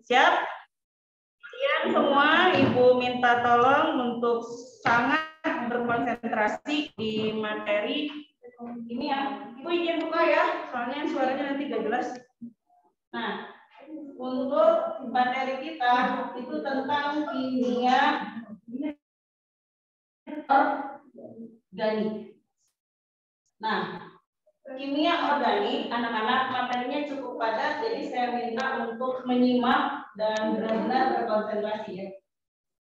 Siap? Kalian semua, Ibu minta tolong untuk sangat berkonsentrasi di materi ini ya. Ibu izin buka ya, soalnya suaranya nanti gak jelas. Nah, untuk materi kita itu tentang kimia organik. Nah, kimia organik, anak-anak materinya cukup padat, jadi saya minta untuk menyimak dan benar-benar berkonsentrasi ya.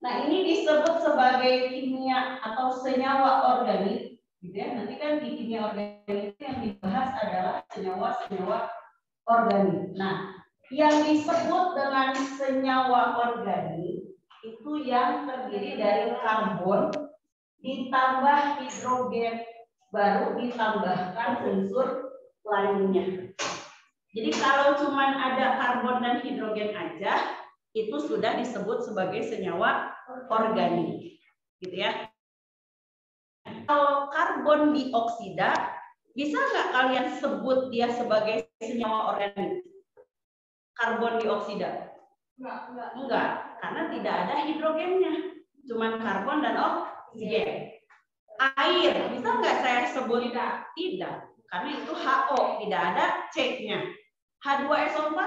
Nah, ini disebut sebagai kimia atau senyawa organik, gitu ya. Nanti kan di kimia organik itu yang dibahas adalah senyawa-senyawa organik. Nah, yang disebut dengan senyawa organik itu yang terdiri dari karbon ditambah hidrogen baru ditambahkan unsur lainnya. Jadi kalau cuma ada karbon dan hidrogen aja, itu sudah disebut sebagai senyawa organik, gitu ya. Kalau karbon dioksida, bisa nggak kalian sebut dia sebagai senyawa organik? Karbon dioksida? Enggak, karena tidak ada hidrogennya, cuma karbon dan oksigen. Air, bisa nggak saya sebut? Tidak, karena itu HO, tidak ada C-nya. H2SO4?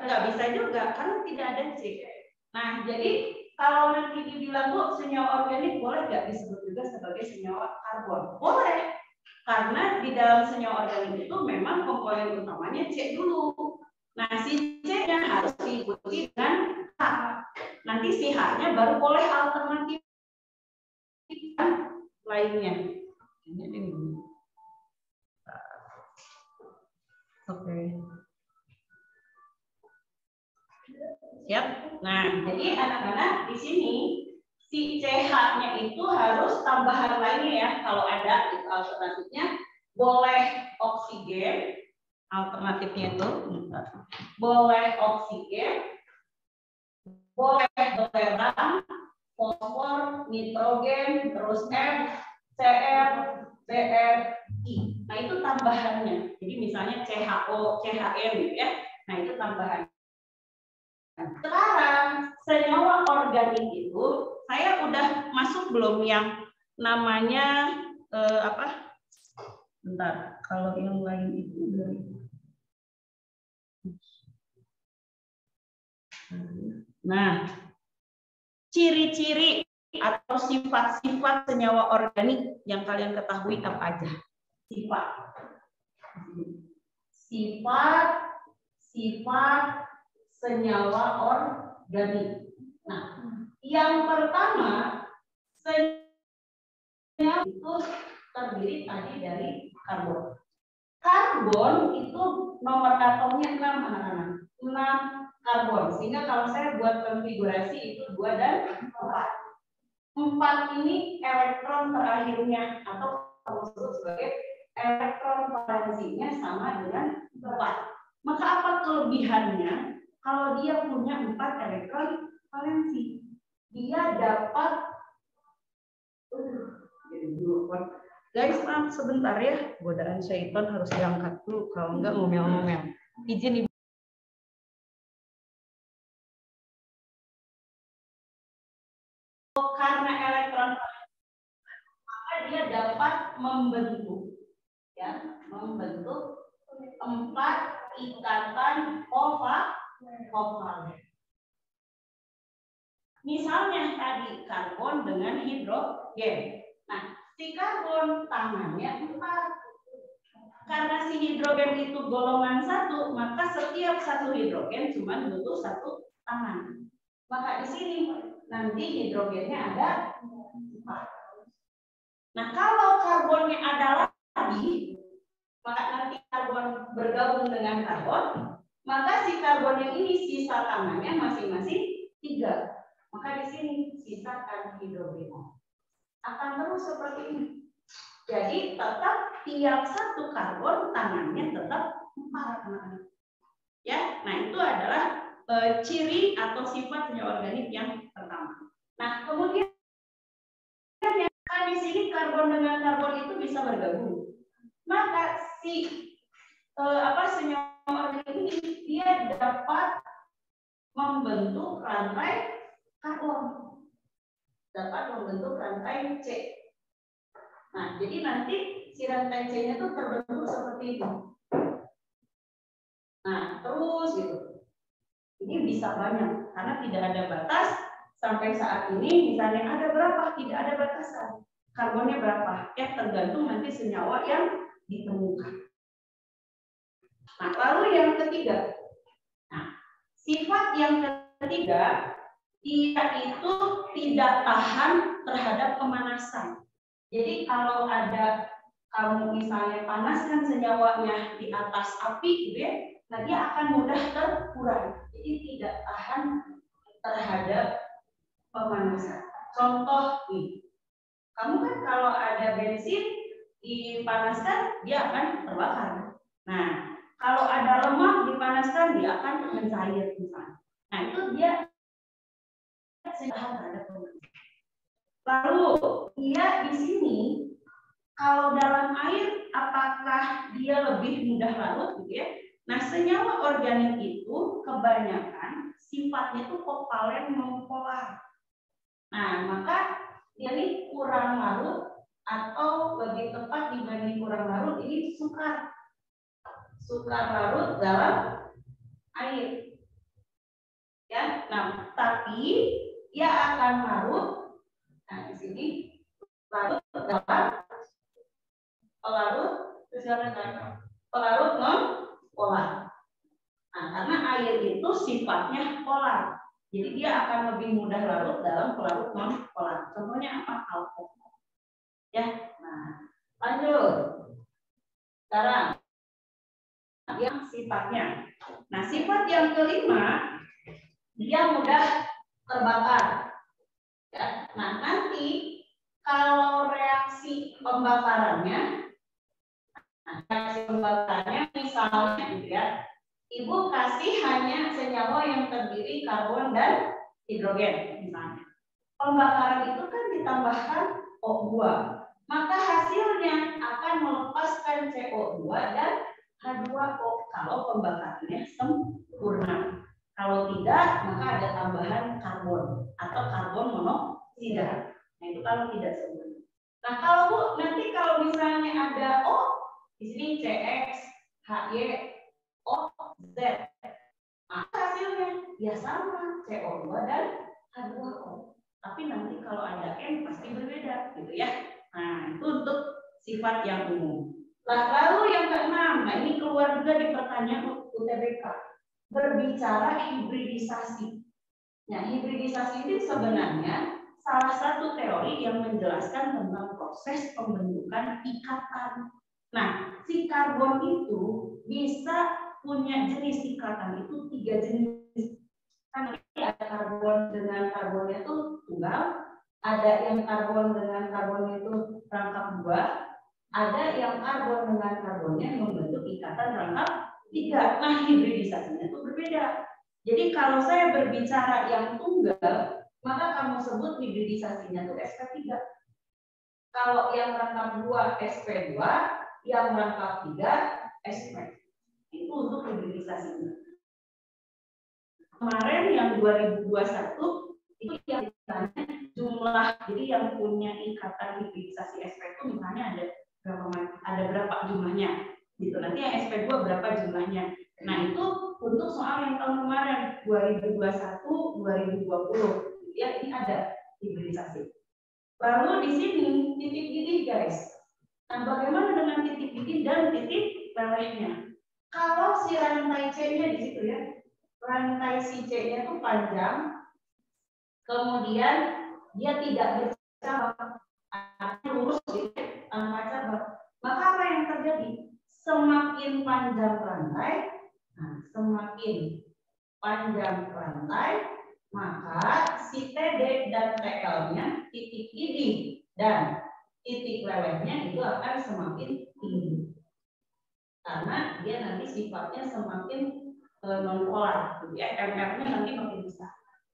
Nggak bisa juga, karena tidak ada C. Nah, jadi kalau nanti dibilang, Bu, senyawa organik boleh nggak disebut juga sebagai senyawa karbon? Boleh, karena di dalam senyawa organik itu memang komponen utamanya C dulu. Nah, si C-nya harus diikuti dengan H. Nanti si H-nya baru boleh alternatif lainnya. Oke. Siap. Nah, jadi anak-anak di sini si CH-nya itu harus tambahan lainnya ya. Kalau ada itu alternatifnya boleh oksigen, alternatifnya itu boleh oksigen, boleh belerang, fosfor, nitrogen, terus M, Cr, Br, I. Nah, itu tambahannya. Jadi misalnya CHO, CHN gitu ya. Nah, itu tambahan. Sekarang senyawa organik itu saya udah masuk belum yang namanya apa? Bentar, kalau yang lain itu dari nah, ciri-ciri atau sifat-sifat senyawa organik yang kalian ketahui apa aja? Sifat senyawa organik. Nah, yang pertama senyawa itu terdiri tadi dari karbon. Karbon itu nomor atomnya 6 anak-anak. 6 karbon. Sehingga kalau saya buat konfigurasi itu 2 dan 4. 4 ini elektron terakhirnya atau disebut sebagai elektron valensinya sama dengan 4. Maka apa kelebihannya kalau dia punya 4 elektron valensi? Dia dapat guys, maaf sebentar ya, godaan syaitan harus diangkat dulu, kalau enggak ngomel-ngomel. Izin Ibu. Karena elektron maka dia dapat membentuk 4 ikatan kovalen. Misalnya tadi karbon dengan hidrogen. Nah, si karbon tangannya 4. Karena si hidrogen itu golongan 1, maka setiap satu hidrogen cuma butuh 1 tangan. Maka di sini nanti hidrogennya ada 4. Nah, kalau karbonnya ada lagi, maka nanti karbon bergabung dengan karbon, maka si karbon yang ini sisa tangannya masing-masing 3. Maka di sini sisakan hidrogen. Akan terus seperti ini. Jadi tetap tiap satu karbon tangannya tetap 4. Ya, nah itu adalah ciri atau sifat senyawa organik yang pertama. Nah, kemudian kan di sini karbon dengan karbon itu bisa bergabung. Maka si senyawa organik ini dia dapat membentuk rantai karbon. Dapat membentuk rantai C. Nah, jadi nanti si rantai C-nya itu terbentuk seperti itu. Nah, terus gitu. Ini bisa banyak karena tidak ada batas. Sampai saat ini misalnya ada berapa? Tidak ada batasan. Karbonnya berapa? Ya tergantung nanti senyawa yang ditemukan. Nah, lalu yang ketiga. Nah, sifat yang ketiga, dia itu tidak tahan terhadap pemanasan. Jadi kalau ada kamu misalnya panaskan senyawanya di atas api, gitu ya, nah dia akan mudah terkurai. Jadi tidak tahan terhadap pemanasan. Contoh nih, kamu kan kalau ada bensin dipanaskan dia akan terbakar. Nah, kalau ada lemak dipanaskan dia akan mencair misalnya. Nah, itu dia tahan terhadap pemanasan. Lalu dia di sini kalau dalam air apakah dia lebih mudah larut gitu ya? Nah, senyawa organik itu kebanyakan sifatnya itu kovalen nonpolar. Nah, maka dia ini kurang larut atau lebih tepat dibanding kurang larut ini sukar larut dalam air. Ya, nah tapi dia akan larut. Nah, di sini larut dalam pelarut non polar. Nah, karena air itu sifatnya polar. Jadi dia akan lebih mudah larut dalam pelarut non polar. Contohnya apa? Alkohol. Ya. Nah, lanjut. Sekarang yang sifatnya. Nah, sifat yang kelima, dia mudah terbakar. Ya. Nah, nanti kalau reaksi pembakarannya, misalnya gitu ya, Ibu kasih hanya senyawa yang terdiri karbon dan hidrogen misalnya. Pembakaran itu kan ditambahkan O2. Maka hasilnya akan melepaskan CO2 dan H2O kalau pembakarannya sempurna. Kalau tidak, maka ada tambahan karbon atau karbon monoksida. Nah, itu kalau tidak sempurna. Nah, kalau Bu, nanti kalau misalnya ada O, di sini CX, HY, O, Z. Nah, hasilnya ya sama, CO2 dan H2O. Tapi nanti kalau ada N pasti berbeda, gitu ya. Nah, itu untuk sifat yang umum. Lalu yang keenam, nah ini keluar juga di pertanyaan UTBK. Berbicara hibridisasi. Nah, hibridisasi ini sebenarnya salah satu teori yang menjelaskan tentang proses pembentukan ikatan. Nah, si karbon itu bisa punya jenis ikatan itu 3 jenis. Kan ada karbon dengan karbonnya itu tunggal, ada yang karbon dengan karbonnya itu rangkap 2, ada yang karbon dengan karbonnya membentuk ikatan rangkap 3. Nah, hibridisasinya itu berbeda. Jadi kalau saya berbicara yang tunggal, maka kamu sebut hibridisasinya itu sp3. Kalau yang rangkap 2 sp2, yang rangkap 3 sp. Itu untuk hibridisasinya. Kemarin yang 2021 itu yang ditanya jumlah, jadi yang punya ikatan hibridisasi sp itu misalnya ada berapa jumlahnya gitu. Nanti yang sp2 berapa jumlahnya. Nah, itu untuk soal yang tahun kemarin 2021 2020 ya, ini ada hibridisasi. Lalu di sini titik gigi guys. Nah, bagaimana dengan titik gigi dan titik lelehnya? Kalau si rantai C-nya di situ ya, rantai si C-nya itu panjang, kemudian dia tidak bercabang, lurus gitu, tanpa cabang. Maka apa yang terjadi? Semakin panjang rantai, semakin panjang rantai, maka si TD dan TL-nya, titik gigi dan titik lelehnya itu akan semakin tinggi. Karena dia nanti sifatnya semakin non-polar, ya, MR-nya nanti makin besar.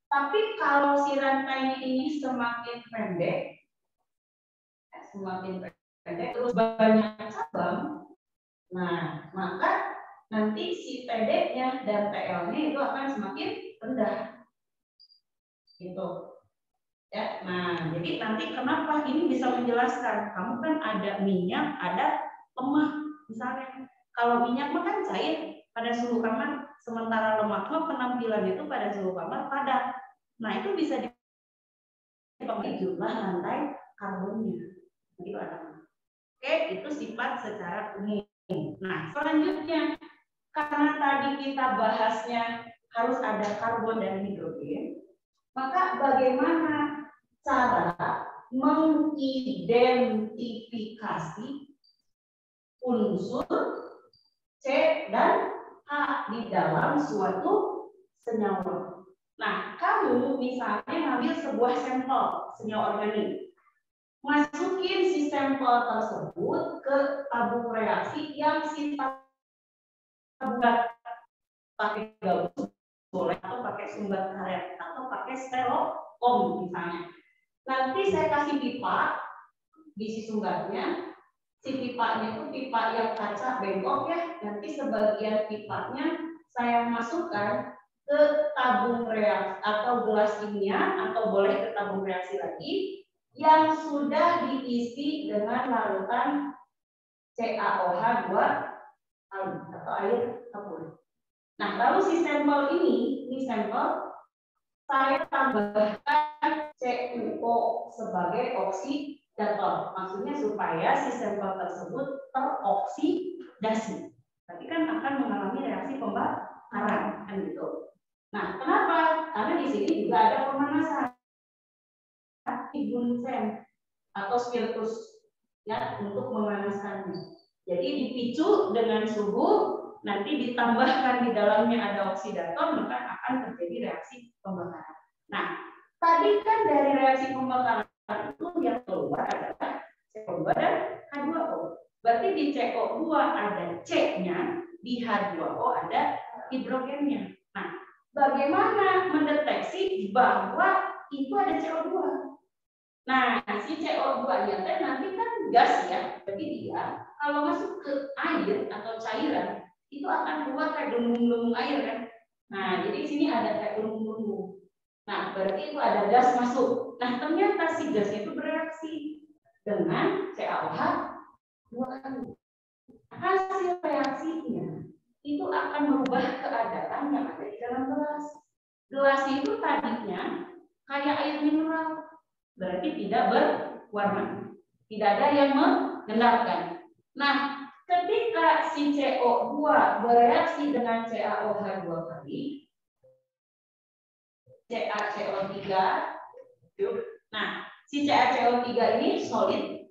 Tapi kalau si rantainya ini semakin pendek, terus banyak cabang, nah maka nanti si TD-nya dan TL-nya itu akan semakin rendah. Gitu. Ya, nah, jadi nanti kenapa ini bisa menjelaskan? Kamu kan ada minyak, ada lemak. Misalnya, kalau minyak mah kan cair pada suhu kamar, sementara lemak mah penampilan itu pada suhu kamar padat. Nah, itu bisa dipengaruhi jumlah lantai karbonnya. Gitu anak-anak. Oke, itu sifat secara umum. Nah, selanjutnya, karena tadi kita bahasnya harus ada karbon dan hidrogen, maka bagaimana cara mengidentifikasi unsur C dan H di dalam suatu senyawa? Nah, kamu misalnya ngambil sebuah sampel senyawa organik, masukin si sampel tersebut ke tabung reaksi yang sifat bulat, pakai gabus boleh, atau pakai sumber karet, atau pakai styrofoam misalnya. Nanti saya kasih pipa, diisi sumbernya. Si pipanya itu pipa yang kaca bengkok ya. Nanti sebagian pipanya saya masukkan ke tabung reaksi atau gelas kimia, atau boleh ke tabung reaksi lagi yang sudah diisi dengan larutan CaOH2 atau air kapur. Nah, lalu si sampel ini sampel saya tambahkan CuO sebagai oksidator. Maksudnya supaya si sampel tersebut teroksidasi. Tapi kan akan mengalami reaksi pembakaran, kan gitu. Nah, kenapa? Karena di sini juga ada pemanasan bunsen atau spiritus ya untuk memanaskannya. Jadi dipicu dengan suhu, nanti ditambahkan di dalamnya ada oksidator, maka akan terjadi reaksi pembakaran. Nah, tadi kan dari reaksi pembakaran itu yang keluar adalah CO2 dan H2O. Berarti di CO2 ada C-nya, di H2O ada hidrogennya. Nah, bagaimana mendeteksi bahwa itu ada CO2? Nah, si CO2-nya kan nanti kan gas ya, jadi dia kalau masuk ke air atau cairan itu akan keluar kayak gelembung-gelembung air kan. Nah, jadi di sini ada kayak gelembung-gelembung. Nah, berarti itu ada gas masuk. Nah, ternyata si gasnya itu bereaksi dengan CaOH2. Hasil reaksinya itu akan merubah keadaan yang ada di dalam gelas. Gelas itu tadinya kayak air mineral. Berarti tidak berwarna, tidak ada yang mengendapkan. Nah, ketika si CO2 bereaksi dengan CaOH2 kali, CaCO3, nah si CaCO3 ini solid,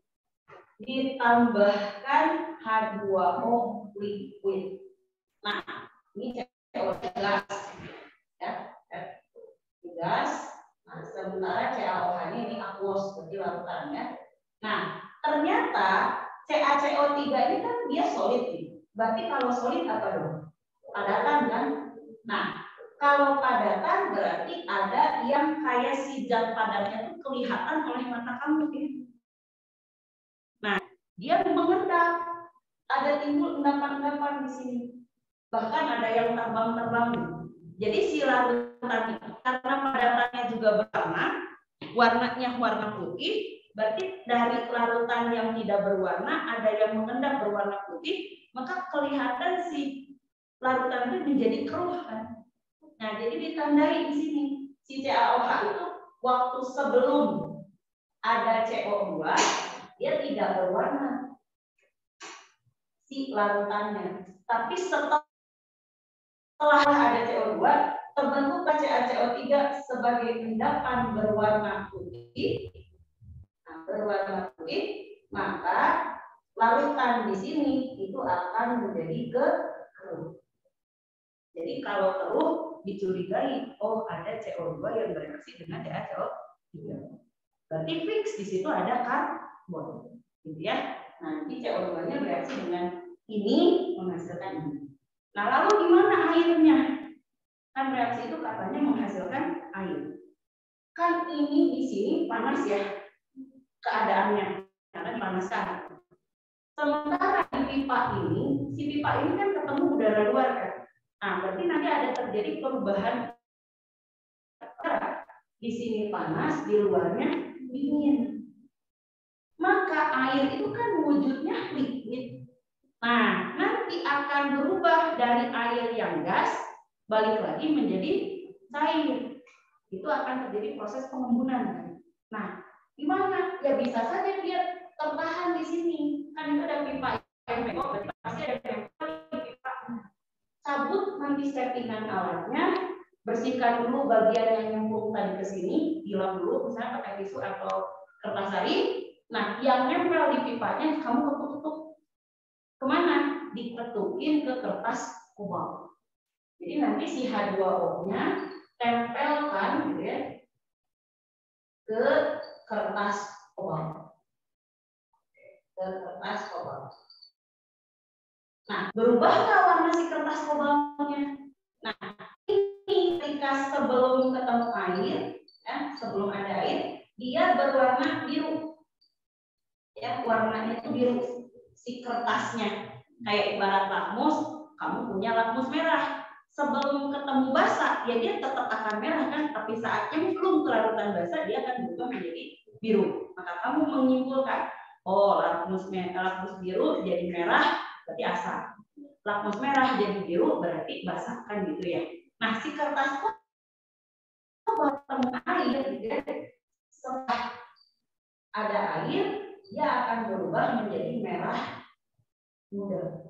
ditambahkan H2O liquid. Nah, ini CO3 ya, gas. Nah, sementara CaOH ini aqueous, berarti larutan ya. Nah, ternyata CaCO3 ini kan dia solid nih. Berarti kalau solid apa dong? Padatan kan? Nah, kalau padatan berarti ada yang kayak si zat padatnya itu kelihatan oleh mata kamu ya. Nah, dia mengendap. Ada timbul endapan-endapan di sini. Bahkan ada yang terbang-terbang. Jadi si larutan itu karena padatannya juga berwarna, warnanya warna putih, berarti dari larutan yang tidak berwarna ada yang mengendap berwarna putih, maka kelihatan si larutan itu menjadi keruh kan. Nah, jadi ditandai di sini si CaOH itu waktu sebelum ada CO2 dia tidak berwarna si larutannya, tapi setelah ada CO2 terbentuk CaCO3 sebagai endapan berwarna putih. Nah, berwarna putih, maka larutan di sini itu akan menjadi keruh. Jadi kalau keruh dicurigai, oh ada CO2 yang bereaksi dengan CaCO3. Berarti fix di situ ada karbon, gitu ya. Nanti CO2-nya bereaksi dengan ini menghasilkan ini. Nah, lalu gimana airnya? Kan reaksi itu katanya menghasilkan air. Kan ini di sini panas ya keadaannya, karena dipanaskan. Sementara di pipa ini, si pipa ini kan ketemu udara luar kan. Nah, berarti nanti ada terjadi perubahan. Di sini panas, di luarnya dingin. Maka air itu kan wujudnya liquid. Nah, nanti akan berubah dari air yang gas balik lagi menjadi cair. Itu akan terjadi proses pengembunan. Nah, gimana? Ya bisa saja dia tertahan di sini. Kan itu ada pipa yang berarti pasti ada tempel di pipa. Cabut nanti settingan alatnya, bersihkan dulu bagian yang nyambung tadi ke sini, bilang dulu misalnya pakai tisu atau kertas sari. Nah, yang nempel di pipanya kamu ketuk-ketuk. Kemana? Diketukin ke kertas kobalt. Jadi nanti si H2O-nya tempelkan gitu ya, ke kertas kobalt. Ke kertas kobalt. Nah, berubah nggak warna si kertas kobaltnya? Nah, ini ketika sebelum ketemu air, ya, sebelum ada air, dia berwarna biru. Ya, warnanya itu biru. Si kertasnya kayak ibarat lakmus, kamu punya lakmus merah. Sebelum ketemu basah, ya dia tetap akan merah kan, tapi saat nyemplung ke larutan basah, dia akan berubah menjadi biru. Maka kamu menyimpulkan, oh lakmus biru jadi merah, berarti asam. Lakmus merah jadi biru berarti basah kan gitu ya. Nah, si kertas kobalt ketemu air, setelah ada air, dia akan berubah menjadi merah muda.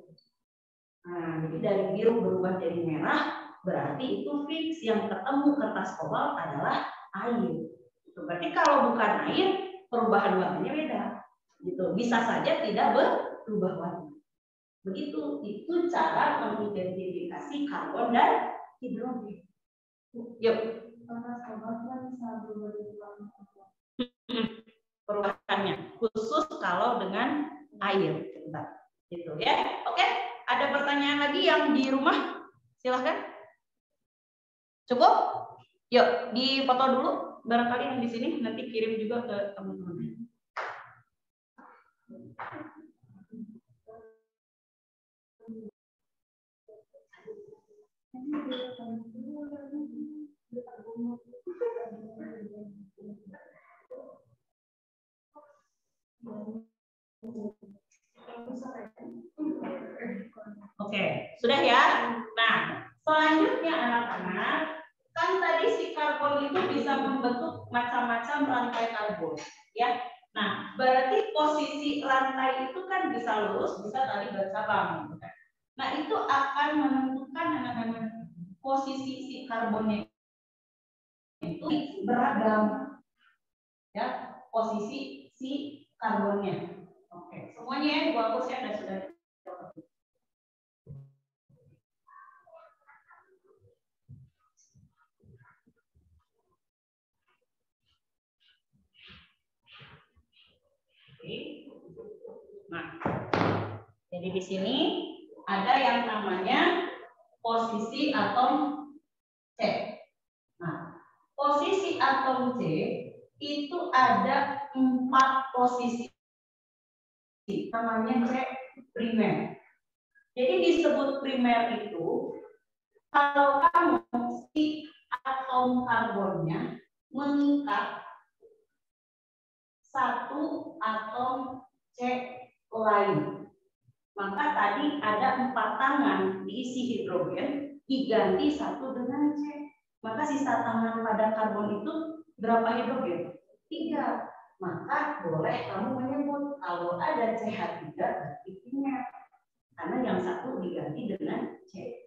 Nah, jadi dari biru berubah jadi merah, berarti itu fix yang ketemu kertas kobalt adalah air. Berarti kalau bukan air, perubahan warnanya beda. Gitu. Bisa saja tidak berubah warna. Begitu, itu cara mengidentifikasi karbon dan hidrogen. Yuk. Perubahannya khusus kalau dengan air. Gitu ya. Oke, ada pertanyaan lagi yang di rumah? Silahkan. Cukup? Yuk, difoto dulu. Barangkali yang di sini nanti kirim juga ke teman-teman. Oke, sudah ya. Nah, selanjutnya anak-anak, kan tadi si karbon itu bisa membentuk macam-macam rantai karbon, ya. Nah, berarti posisi rantai itu kan bisa lurus, bisa tali bercabang. Nah, itu akan menentukan anak-anak posisi si karbonnya itu beragam, ya, posisi si karbonnya. Oke, semuanya ya dihapus ya, sudah. Nah, jadi di sini ada yang namanya posisi atom C. Nah, posisi atom C itu ada 4 posisi, namanya C primer. Jadi disebut primer itu kalau kamu si atom karbonnya mengikat satu atom C lain. Maka tadi ada 4 tangan diisi hidrogen, diganti satu dengan C. Maka sisa tangan pada karbon itu berapa hidrogen? 3. Maka boleh kamu menyebut kalau ada CH3 berarti primer. Karena yang satu diganti dengan C.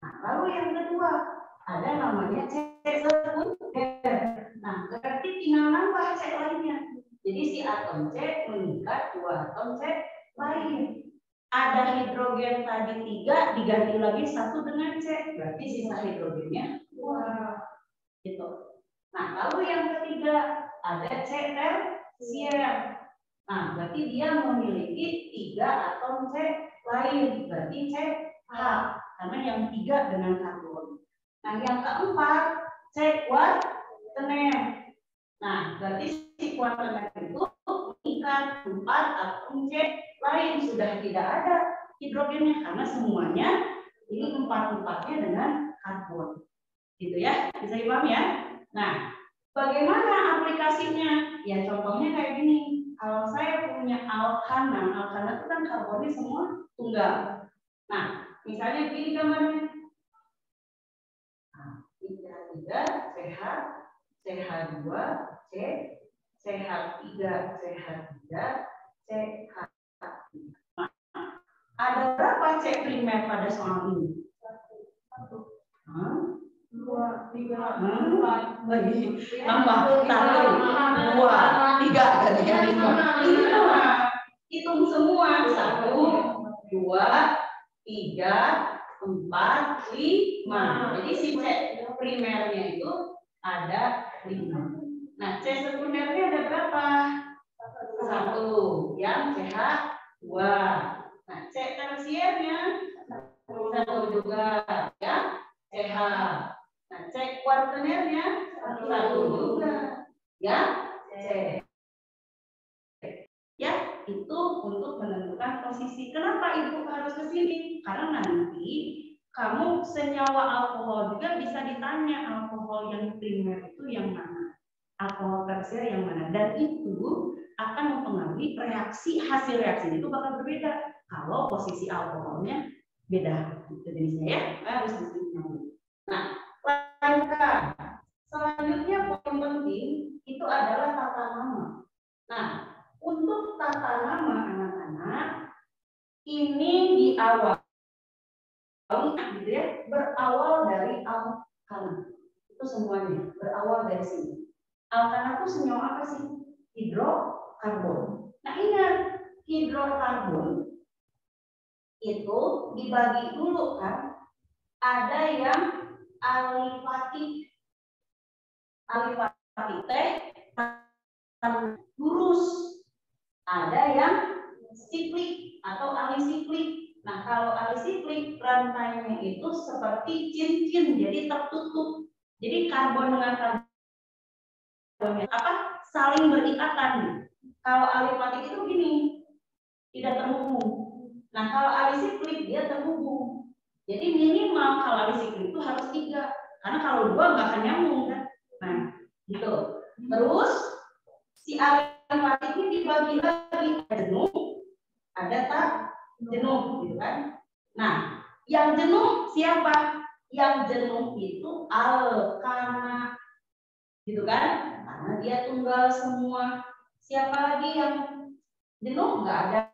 Nah, lalu yang kedua ada namanya C sekunder. Nah, berarti tinggal nambah C lainnya. Jadi si atom C mengikat 2 atom C lain. Ada hidrogen tadi 3 diganti lagi 1 dengan C, berarti sisa hidrogennya 2. Gitu. Nah, lalu yang ketiga ada C tersier. Nah, berarti dia memiliki 3 atom C lain, berarti C H, karena yang 3 dengan karbon. Nah, yang keempat C kuaterner. Nah, berarti si kuaterner itu mengikat 4 atom C lain, sudah tidak ada hidrogennya karena semuanya ini empat-empatnya dengan karbon. Gitu ya, bisa dipahami ya? Nah, bagaimana aplikasinya? Ya contohnya kayak gini. Kalau saya punya alkana itu kan karbonnya semua tunggal. Nah, misalnya gini gambarnya. Nah, 3 CH, CH2, C, CH3, CH3, CH3. Nah, ada berapa C primer pada soal ini? 2, 3, 4, lagi tambah 1, 2, 3 kan ya, 5. Hitung semua 1, 2, 3, 4, 5. Jadi si C primernya itu ada 5. Nah, C sekundernya ada berapa? 1 yang CH2. Nah, C tersiernya 1 juga ya CH. Nah, C kuartenernya 1 juga ya C. Ya, itu untuk menentukan posisi. Kenapa Ibu harus ke sini? Karena nanti kamu senyawa alkohol juga bisa ditanya alkohol yang primer itu yang mana, alkohol tersier yang mana, dan itu akan mempengaruhi hasil reaksi itu bakal berbeda kalau posisi alkoholnya beda jenisnya ya, harus disini. Nah, lanjutkan. Selanjutnya poin penting itu adalah tata nama. Nah, untuk tata nama anak-anak ini diawali gitu ya, berawal dari alkana. Itu semuanya berawal dari sini. Alkana itu senyawa apa sih? Hidrokarbon. Nah, ingat hidrokarbon itu dibagi dulu kan. Ada yang alifatik. Alifatik teh lurus. Ada yang siklik atau alisiklik. Nah, kalau alisiklik rantainya itu seperti cincin, jadi tertutup. Jadi karbon dengan karbon apa? Saling berikatan. Kalau alifatik itu gini, tidak terhubung. Nah, kalau alisiklik dia terhubung. Jadi minimal kalau alisiklik itu harus 3. Karena kalau 2 nggak akan nyambung kan. Nah, gitu. Terus si alifatik ini dibagi lagi, ada jenuh, ada tak jenuh, gitu kan. Nah, yang jenuh siapa? Yang jenuh itu alkana, gitu kan? Karena dia tunggal semua. Siapa lagi yang jenuh? Nggak ada.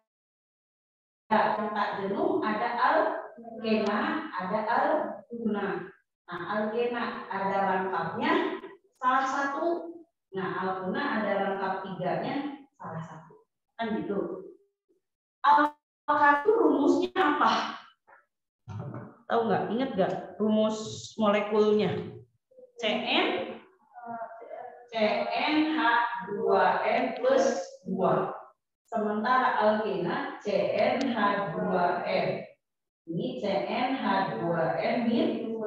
Yang tak jenuh ada alkena, ada alkuna. Nah, alkena ada rangkapnya salah satu. Nah, alkuna ada rangkap 3-nya salah satu. Kan gitu. Alkana itu rumusnya apa? Tahu nggak? Ingat nggak rumus molekulnya? CnH2n plus 2. Sementara alkena CnH2n. Ini CnH2n min 2.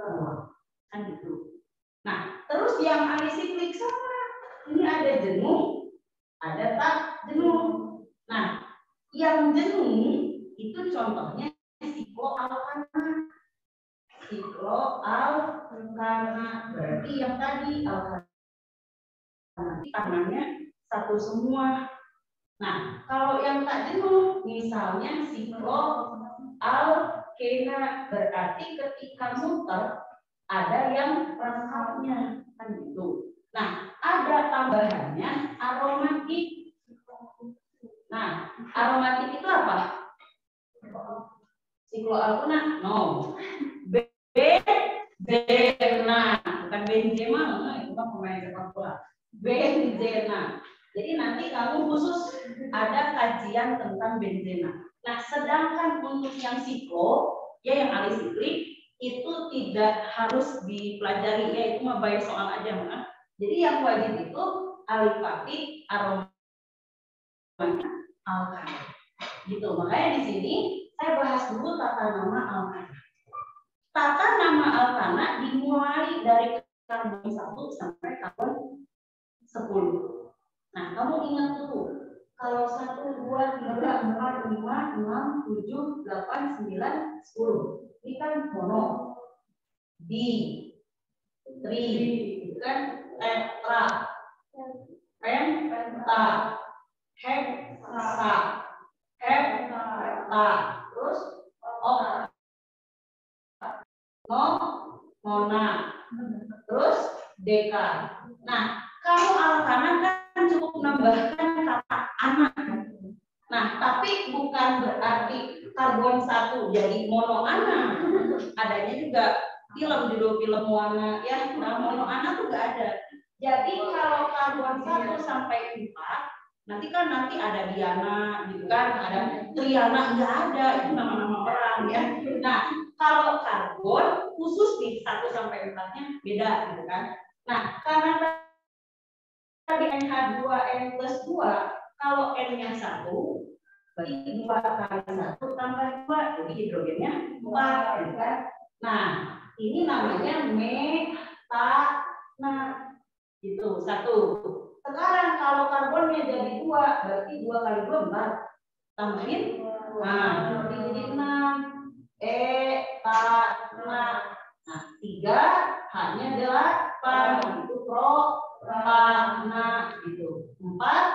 Kan gitu. Nah, terus yang alisiklik sama. Ini ada jenuh, ada tak jenuh. Nah, yang jenuh itu contohnya sikloalkana. Sikloalkana berarti yang tadi alkana tangannya satu semua. Nah, kalau yang tak jenuh, misalnya sikloalkena berarti ketika muter ada yang rangkapnya, kan gitu. Nah, ada tambahannya aromatik. Nah, aromatik itu apa? Sikloalkena? No. Benzena, bukan benzema, itu kan pemain sepak bola. Benzena. Jadi nanti kamu khusus ada kajian tentang benzena. Nah, sedangkan untuk yang siklo, ya yang alisiklik itu tidak harus dipelajari, ya itu mah by soal aja mah. Jadi yang wajib itu alifatik, aroma, alkana. Gitu. Makanya di sini saya bahas dulu tata nama alkana. Tata nama alkana dimulai dari karbon 1 sampai karbon 10. Nah, kamu ingat dulu, Kalau 1, 2, 3, 4, 5, 6, 7, 8, 9, 10. Ini kan mono. Di, tri, itu kan tetra, penta, heksa, hepta, terus nona, terus deka. Nah, kalau alkana kan cukup menambahkan kata anak. Nah, tapi bukan berarti karbon 1 jadi monoana. Adanya juga judul film Moana ya. Nah, monoana tuh nggak ada. Jadi kalau karbon 1 sampai 4, nanti ada Diana gitu kan, ada Triana, nggak ada, itu nama-nama orang ya. Nah, kalau karbon khusus di 1 sampai 4-nya beda gitu kan. Nah, karena tadi NH2N+2, kalau N-nya 1, berarti 2 kali 1 tambah 2, jadi hidrogennya 4 gitu kan. Nah, ini namanya metana. Itu 1. Sekarang kalau karbonnya jadi 2, berarti 2 kali 2 4. Tambahin. Nah, jadi 6. Etana. Nah, 3 H-nya 8. Itu propana gitu. 4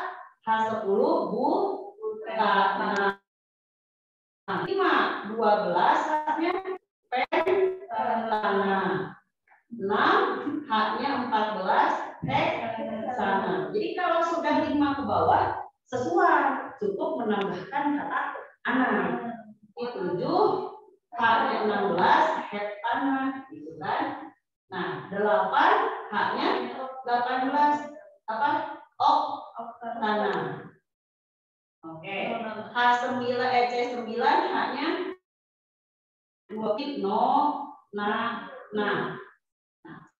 H10 butana. 5 12 H-nya pentana. 6 H-nya 14 heksana. Jadi kalau sudah 5 ke bawah sesuai, cukup menambahkan kata anak. 7 H-nya 16 heptana gitu kan. Nah, 8 H-nya 18 apa? Oktana. Oke. H9 C9 H-nya 2 nah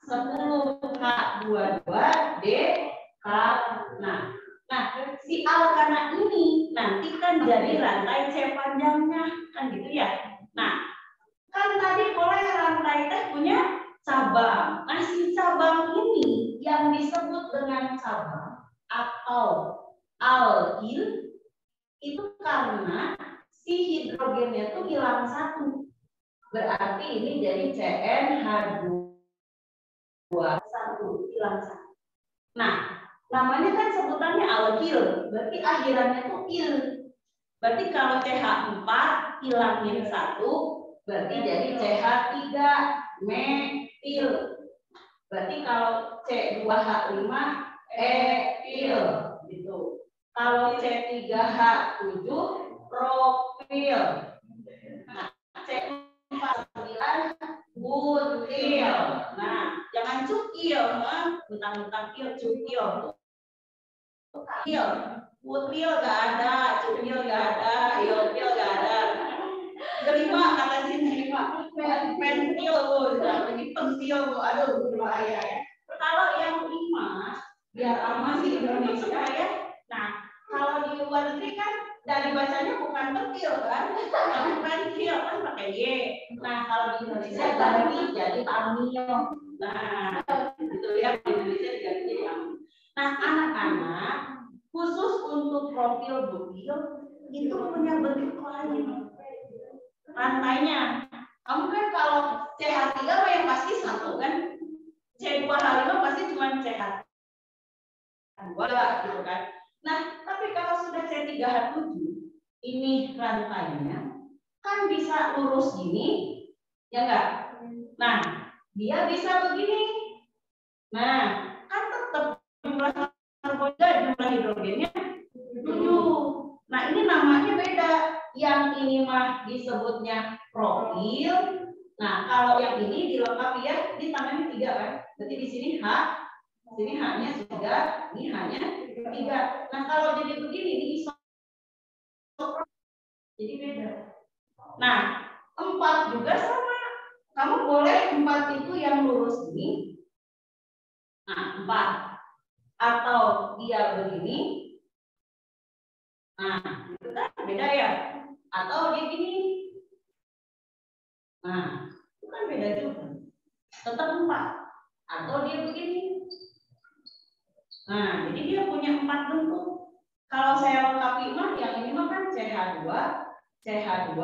10 H22 D K. Nah, si alkana ini nanti kan jadi rantai C panjangnya kan gitu ya. Nah, kan tadi oleh rantai teh punya cabang. Nah, si cabang ini yang disebut dengan cabang atau alkil itu karena si hidrogennya itu hilang 1. Berarti ini jadi CnH2 1 hilang 1. Nah, namanya kan sebutannya alkil, berarti akhirannya itu il. Berarti kalau CH4 hilangin 1, berarti jadi CH3 metil. Berarti kalau C2H5 etil gitu. Kalau C3H7 propil. Nah, C49 butil. Nah, jangan cukil, mentang-mentang cukil. Butil gak ada, cukil gak ada, iopil gak ada. Kelima kata sini, pentil, ini pentil, aduh bahaya ya. Kalau yang 5, biar aman di Indonesia ya. Nah, kalau di luar negeri kan dari bacanya bukan pentil kan, tapi pentil kan pakai Y. Nah, kalau di Indonesia ganti jadi amil. Nah, itu ya, di Indonesia diganti jadi amil. Nah, anak-anak khusus untuk profil butil itu punya bentuk lain rantainya. Kamu kan kalau CH3 yang pasti 1 kan, C2H5 pasti cuma CH2 gitu kan. Nah, tapi kalau sudah C3H7 ini rantainya kan bisa lurus gini, ya enggak? Nah, dia bisa begini. Nah, kan tetap jumlah karbonnya, jumlah hidrogennya 7. Nah, ini namanya beda. Yang ini mah disebutnya profil. Nah, kalau yang ini dilengkapi ya, di tangannya 3 kan. Berarti di sini H, sini H-nya 3, ini H-nya 3. Nah, kalau jadi begini di iso jadi beda. Nah, 4 juga sama. Kamu boleh 4 itu yang lurus ini. Nah, 4. Atau dia begini. Nah, itu kan beda ya. Atau dia gini. Nah, itu kan beda juga. Tetap 4. Atau dia begini. Nah, jadi dia punya 4 bentuk. Kalau saya lengkapi mah yang ini mah kan CH2, CH2,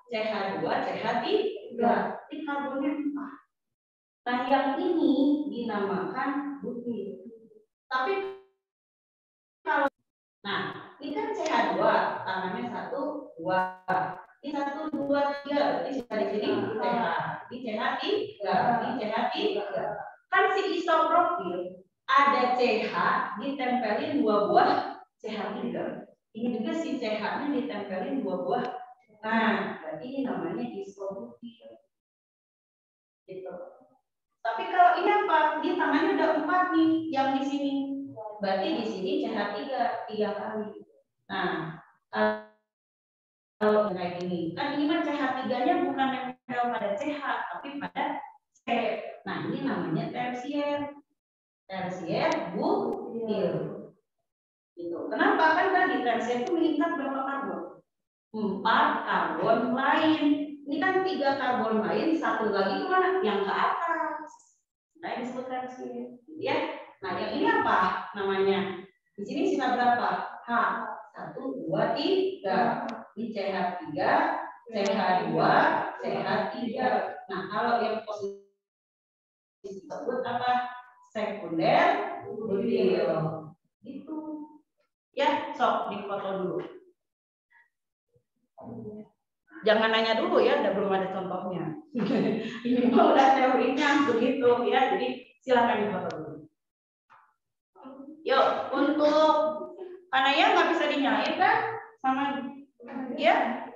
CH2, CH3. Ini karbonnya 4. Nah, yang ini dinamakan butil. Tapi kalau ini kan CH2, tangannya 1, 2. Ini 1, 2, 3. Berarti sudah di sini CH. Ini CH3, ini CH3. Kan si isoprofil ada CH ditempelin 2 buah CH3. Ini juga si CH-nya ditempelin 2 buah. Nah, berarti ini namanya isoprofil. Gitu. Tapi kalau ini apa? Di tangannya udah 4 nih, yang di sini. Berarti di sini CH3 3 kali. Nah, kalau kayak gini, kan ini mah CH3-nya bukan nempel pada CH, tapi pada C. Nah, ini namanya tersier. Tersier butil. Gitu. Kenapa? Kan tadi tersier itu mengikat berapa karbon? 4 karbon lain. Ini kan 3 karbon lain, 1 lagi kemana? Yang ke atas. Nah, disebut tersier. Ya. Nah, yang ini apa namanya? Di sini sisa berapa? H. 1, 2, 3. Ini CH3, CH2, CH3. Nah, kalau yang positif disebut apa? Sekunder butil. Itu. Ya, sok difoto dulu. Jangan nanya dulu ya, belum ada contohnya. Ini mah udah teorinya begitu ya, jadi silakan difoto dulu. Yuk, untuk Kanaya nggak bisa dinyalain kan? Sama ya?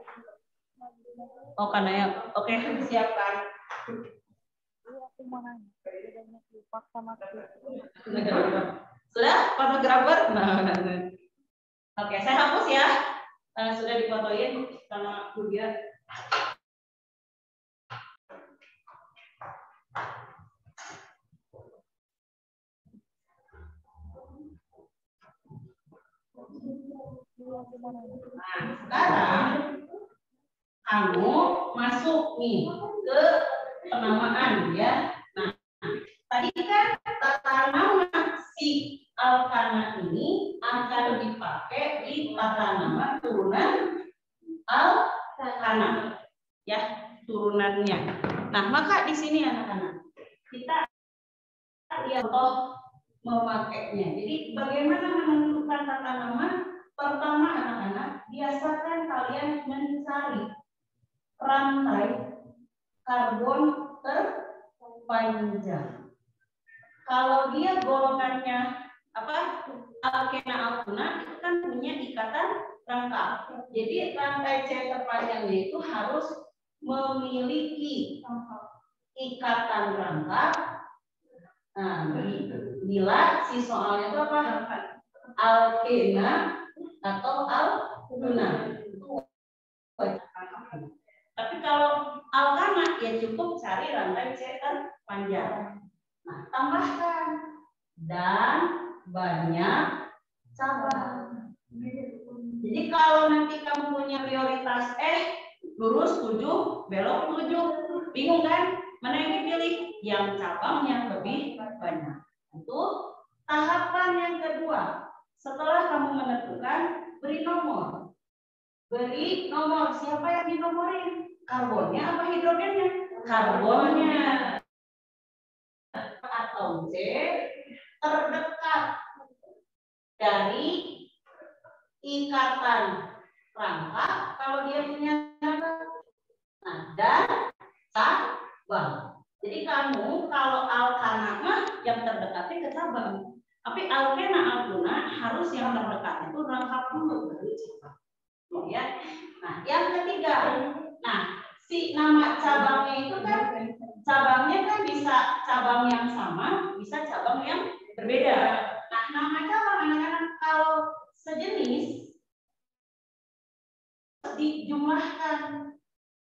Oh, Kanaya. Oke, siapkan. Sudah? Fotografer? Nah. Oke, saya hapus ya. Sudah difotoin sama Bu Dia. Nah, sekarang kamu masuk nih ke penamaan ya. Nah, tadi kan tata nama si alkana ini akan dipakai di tata nama turunan alkana ya, turunannya. Nah, maka di sini anak-anak kita lihat contoh memakainya. Jadi bagaimana menentukan tata nama? Pertama anak-anak, biasakan kalian mencari rantai karbon terpanjang. Kalau dia golongannya apa? Alkena alkuna itu kan punya ikatan rangkap. Jadi rantai C terpanjangnya itu harus memiliki ikatan rangkap. Nah, bila si soalnya itu apa? Alkena atau alkuna. Tapi kalau alkana ya cukup cari rantai C terpanjang. Nah, tambahkan dan banyak cabang. Jadi kalau nanti kamu punya prioritas lurus 7, belok 7, bingung kan? Mana yang dipilih? Yang cabangnya lebih banyak. Itu tahapan yang kedua. Setelah kamu menentukan, beri nomor. Beri nomor. Siapa yang dinomorin? Karbonnya apa hidrogennya? Karbonnya. Atau C terdekat dari ikatan rangkap kalau dia punya rangkap. Nah, dan cabang. Jadi kamu kalau alkana mah yang terdekatnya ke cabang. Tapi alkena alkuna harus yang terdekat itu rangkap dulu baru cabang. Ya. Nah, yang ketiga. Nah, si nama cabangnya itu kan cabangnya kan bisa cabang yang sama, bisa cabang yang berbeda. Nah, nama cabang anak-anak kalau sejenis dijumlahkan.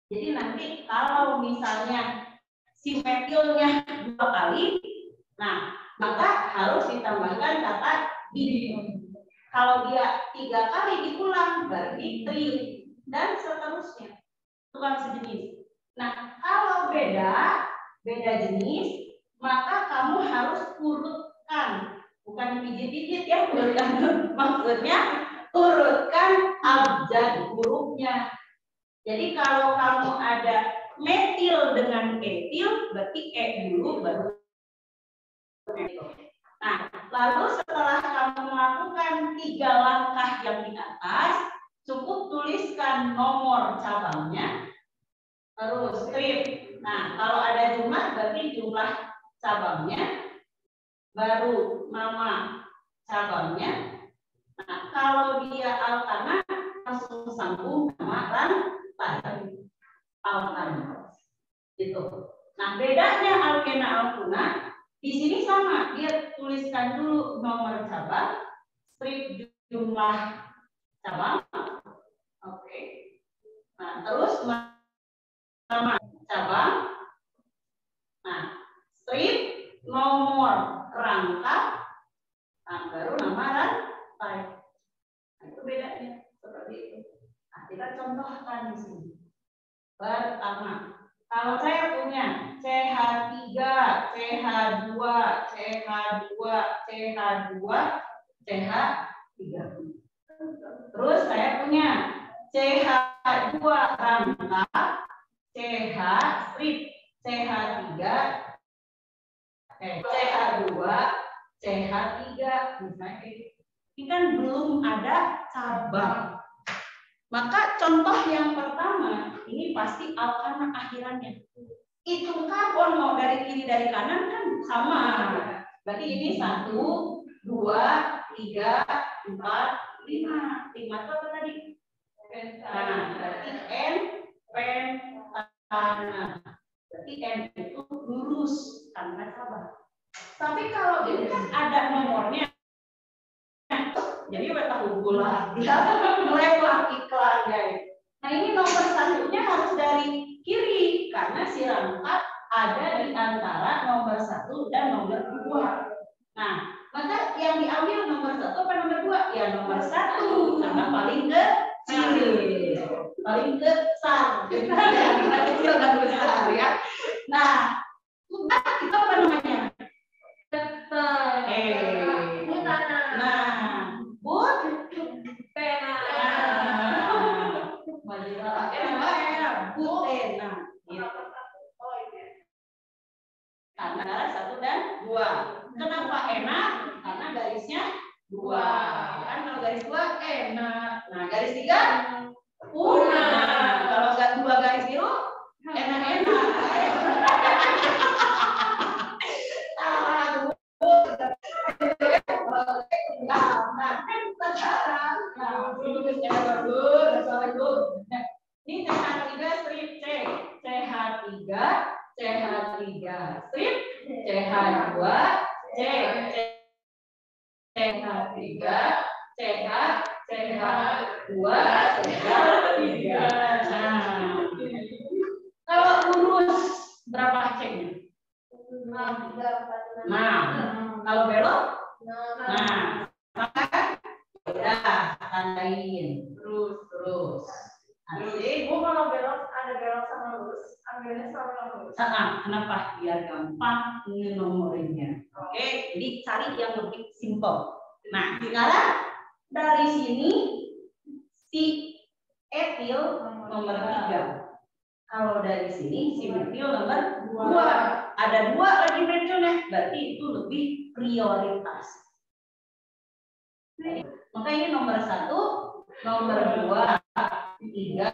Jadi nanti kalau misalnya si metilnya 2 kali, nah maka harus ditambahkan kata di. Kalau dia 3 kali diulang berarti tri dan seterusnya. Itu kan sejenis. Nah, kalau beda jenis, maka kamu harus urutkan, bukan pijit-pijit ya, urutkan. Maksudnya urutkan abjad hurufnya. Jadi kalau kamu ada metil dengan etil, berarti E dulu baru. Nah, lalu setelah kamu melakukan 3 langkah yang di atas, cukup tuliskan nomor cabangnya, terus strip. Nah, kalau ada jumlah berarti jumlah cabangnya, baru nama cabangnya. Nah, kalau dia alkana langsung sambung nama rantai alkana. Gitu. Nah, bedanya alkena alkuna di sini sama, dia tuliskan dulu nomor cabang, strip jumlah cabang. Oke. Nah, terus nama cabang. Nah, strip nomor rangka. Nah, baru nama rantai. Nah, itu bedanya seperti itu. Nah, kita contohkan di sini. Pertama, kalau saya punya CH3, CH2, CH2, CH2, CH3. Terus saya punya CH2 rangka, CH strip, CH3, CH2, CH3, misalnya ini kan belum ada cabang. Maka contoh yang pertama ini pasti alkana akhirannya. Hitung karbon mau dari kiri dari kanan kan sama. Berarti ini 1, 2, 3, 4, 5. 5 itu apa tadi? Nah, berarti N, pen, tanah. Berarti N itu lurus tanpa cabang. Tapi kalau ini kan ada nomornya. Jadi kita tahu gula, melewat iklan guys. Nah ini nomor satunya harus dari kiri karena si rangka ada di antara nomor 1 dan nomor 2. Nah maka yang diambil nomor 1 apa nomor 2? Ya nomor 1 karena paling kecil, paling besar. Kecil dan besar ya. Nah kita apa namanya? Karena 1 dan 2. Kenapa enak? Karena garisnya 2. Kan kalau garis 2 enak. Nah, garis 3 punah. Kalau enggak 2 garis biru enak-enak. Ini CH3 strip C, CH3, CH3 strip, CH2, C, CH3, CH, CH2, CH3. Nah, kalau urus berapa C-nya? 6. Kalau belok? Nah, maka ya tandain terus. Asik. Bu kalau belok ada belok sama lurus, ambilnya sama lurus. Kenapa? Biar gampang ngenomorinnya. Oke, jadi cari yang lebih simpel. Nah, sekarang dari sini si etil nomor 3. Kalau dari sini si metil nomor 2. Ada 2 lagi metilnya, berarti itu lebih prioritas. Maka ini nomor 1, nomor 2, 3,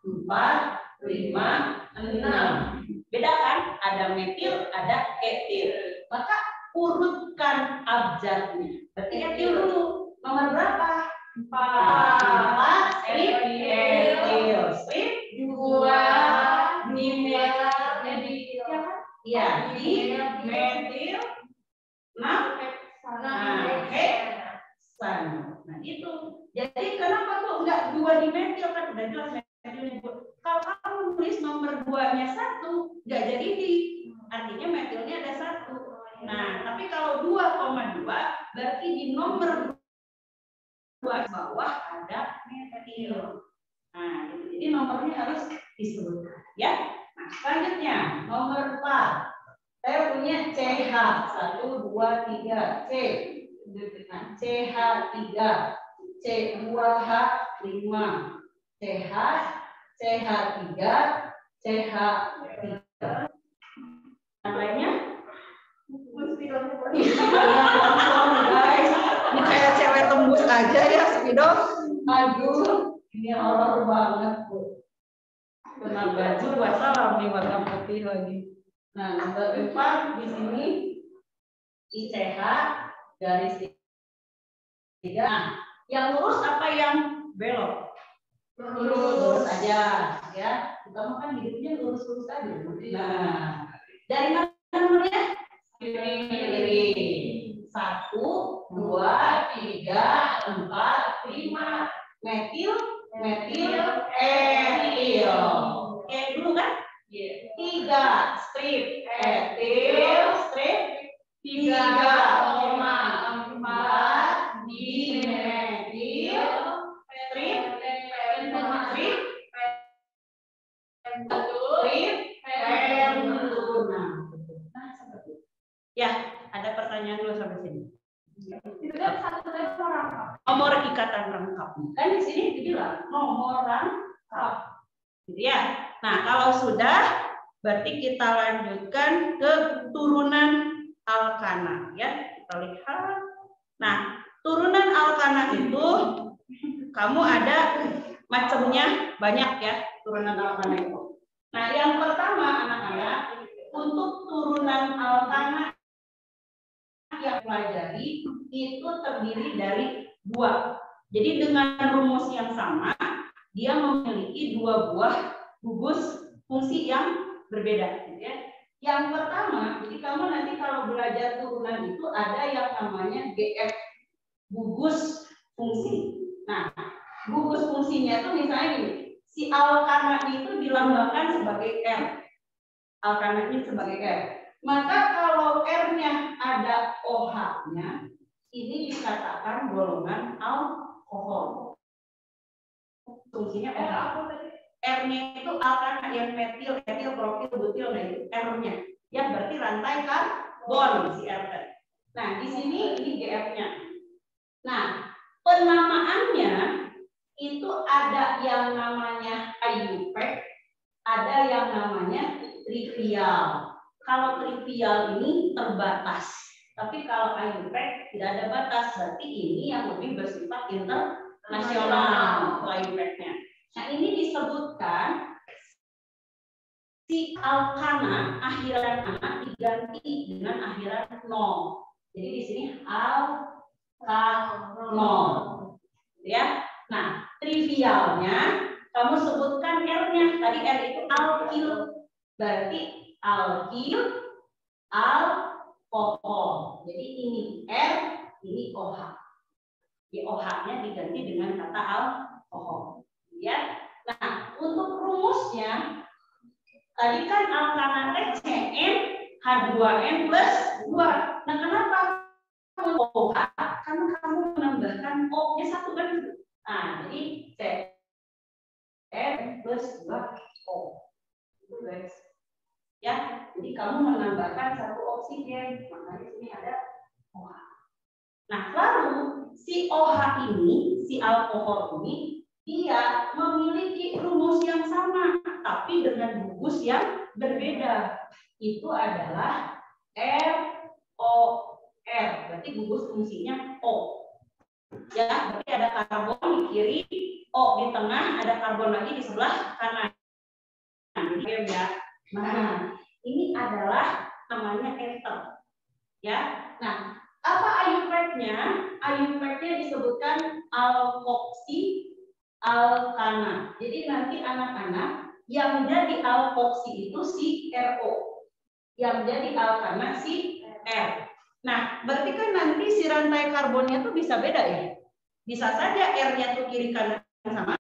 4, 5, 6. Beda kan? Ada metil, ada etil. Maka urutkan abjadnya. Berarti etil dulu. Nomor berapa? 4. Strip etil. Strip 2 dimetil. Ya, di metil 6. Nah, itu. Jadi kenapa tuh enggak 2 dimetil kan udah jelas metilnya 2. Kalau kamu nulis nomor 2-nya 1, enggak jadi di. Artinya metilnya ada 1. Nah, tapi kalau 2,2 berarti di nomor 2 bawah ada metil. Nah, jadi nomornya harus disebutkan ya. Nah, selanjutnya nomor 4. Saya punya CH 1, 2, 3 C. Nah, CH3, C2H5, CH, CH3, CH3. Yang lainnya? Guys, ini kayak cewek tembus aja ya, Spidol. Aduh, ini horor banget, Bu. Kena baju wassalam nih warna putih lagi. Nah, nomor 4 di sini ICH garis 3. Nah, yang lurus apa yang belok? Lurus aja, ya. Kita makan hidupnya lurus-lurus aja. Nah, dari mana nomornya? Kiri. 1, 2, 3, 4, 5. Metil, etil. Oke dulu kan? 3 strip etil, strip 3,4 dimetil, strip pentuna. Ya, ada pertanyaan dulu sampai sini. Nomor ikatan rangkap. Kan di sini dibilang nomor rangkap. Gitu ya. Nah, kalau sudah berarti kita lanjutkan ke turunan alkana ya. Kita lihat. Nah, turunan alkana itu kamu ada macamnya banyak ya, turunan alkana itu. Nah, yang pertama anak-anak, untuk turunan alkana yang pelajari itu terdiri dari 2. Jadi dengan rumus yang sama, dia memiliki 2 buah gugus fungsi yang berbeda. Gitu ya. Yang pertama, jadi kamu nanti kalau belajar turunan itu ada yang namanya GF, gugus fungsi. Nah, gugus fungsinya itu misalnya gini, si alkana itu dilambangkan sebagai R. Alkana ini sebagai R. Maka kalau R-nya ada OH-nya, ini dikatakan golongan alkohol. Fungsinya OH. R-nya itu alkana yang metil, etil, propil, butil, nah itu R-nya. Ya berarti rantai karbon si R. Nah di sini ini GF-nya. Nah penamaannya itu ada yang namanya IUPAC, ada yang namanya trivial. Kalau trivial ini terbatas, tapi kalau IUPAC tidak ada batas, berarti ini yang lebih bersifat internasional IUPAC-nya. Nah ini disebutkan si alkana akhiran A diganti dengan akhiran 0. Jadi di sini alkanol, ya. Nah trivialnya kamu sebutkan R-nya, tadi R itu alkil, berarti alkil, alkohol. Jadi ini R, ini OH. Di OH-nya diganti dengan kata alkohol. Ya. Nah, untuk rumusnya tadi kan alkana CN H2N plus 2. Nah, kenapa OH? Karena kamu menambahkan O-nya 1 kan? Nah, jadi CN plus 2O. Itu guys. Ya, jadi kamu menambahkan 1 oksigen, makanya di sini ada OH. Nah, lalu si OH ini, si alkohol ini, dia memiliki rumus yang sama, tapi dengan gugus yang berbeda. Itu adalah ROR, berarti gugus fungsinya O. Ya, berarti ada karbon di kiri, O di tengah, ada karbon lagi di sebelah kanan. Ya. Nah, ini adalah namanya ester. Ya. Nah, apa IUPAC-nya? IUPAC-nya disebutkan alkoksi alkana. Jadi nanti anak-anak yang jadi alkoksi itu si RO. Yang jadi alkana si R. Nah, berarti kan nanti si rantai karbonnya tuh bisa beda ya. Bisa saja R-nya tuh kiri kanan sama,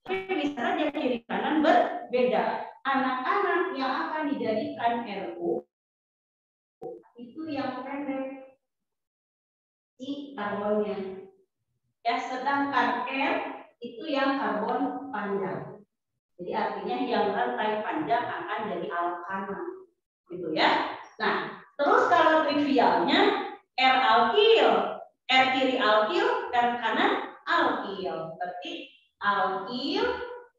tapi bisa saja kiri kanan berbeda. Anak-anak yang akan dijadikan RO itu yang pendek si karbonnya. Ya, sedangkan R itu yang karbon panjang. Jadi artinya yang rantai panjang akan jadi alkana. Gitu ya. Nah, terus kalau trivialnya R alkil, R kiri alkil, R kanan alkil. Berarti alkil,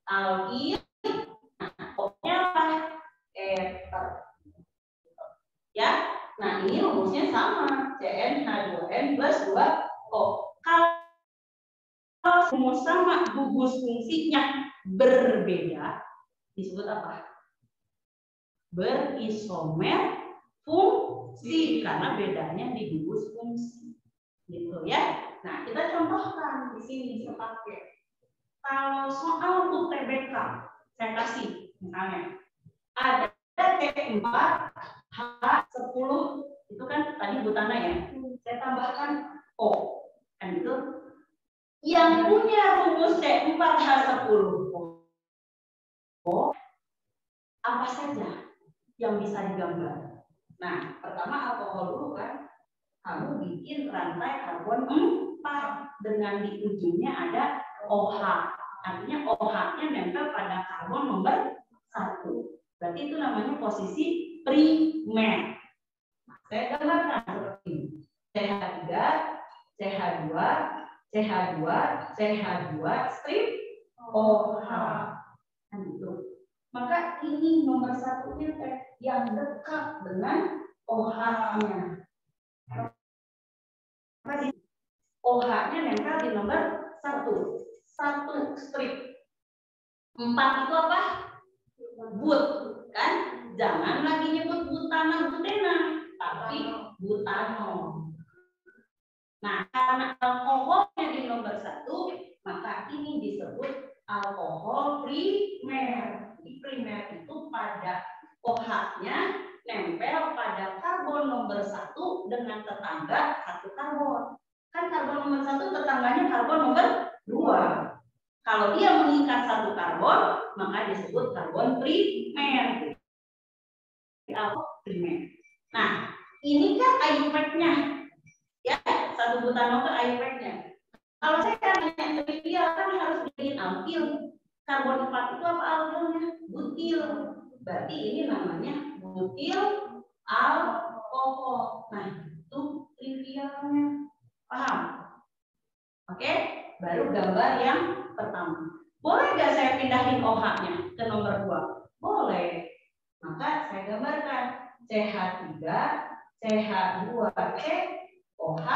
alkil. Nah, O-nya apa? Eter. Ya. Nah, ini rumusnya sama. CnH2n plus 2O. Kalau rumus sama, gugus fungsinya berbeda, disebut apa? Berisomer fungsi, karena bedanya di gugus fungsi. Gitu ya. Nah, kita contohkan di sini saya pakai. Kalau soal UTBK, saya kasih misalnya ada T4 H10, itu kan tadi butana ya. Saya tambahkan O. Kan itu yang punya rumus T4 H10 O apa saja yang bisa digambar. Nah, pertama alkohol dulu kan. Kamu bikin rantai karbon 4 dengan di ujungnya ada OH. Artinya OH-nya nempel pada karbon nomor 1. Berarti itu namanya posisi primer. Nah, saya gambarkan seperti ini. CH3, CH2, CH2, CH2, strip OH. Kan gitu. Maka ini nomor 1-nya yang dekat dengan OH-nya. OH-nya nempel di nomor 1. 1 strip. 4 itu apa? But, kan? Jangan lagi nyebut butana butena, tapi butanol. Nah, karena alkoholnya di nomor 1, maka ini disebut alkohol primer. Di primer itu pada OH-nya nempel pada karbon nomor 1 dengan tetangga 1 karbon. Kan karbon nomor 1 tetangganya karbon nomor 2. Kalau dia mengikat 1 karbon, maka disebut karbon primer. Alkohol primer. Nah, ini kan IUPAC-nya. Ya, 1 butanol itu IUPAC-nya. Kalau saya tanya trivial kan harus bikin alkil. Karbon 4 itu apa alkilnya? Butil. Berarti ini namanya butil alkohol. Nah, itu trivialnya. Paham? Oke? Baru gambar yang pertama. Boleh nggak saya pindahin OH-nya ke nomor 2? Boleh. Maka saya gambarkan CH3, CH2C, OH,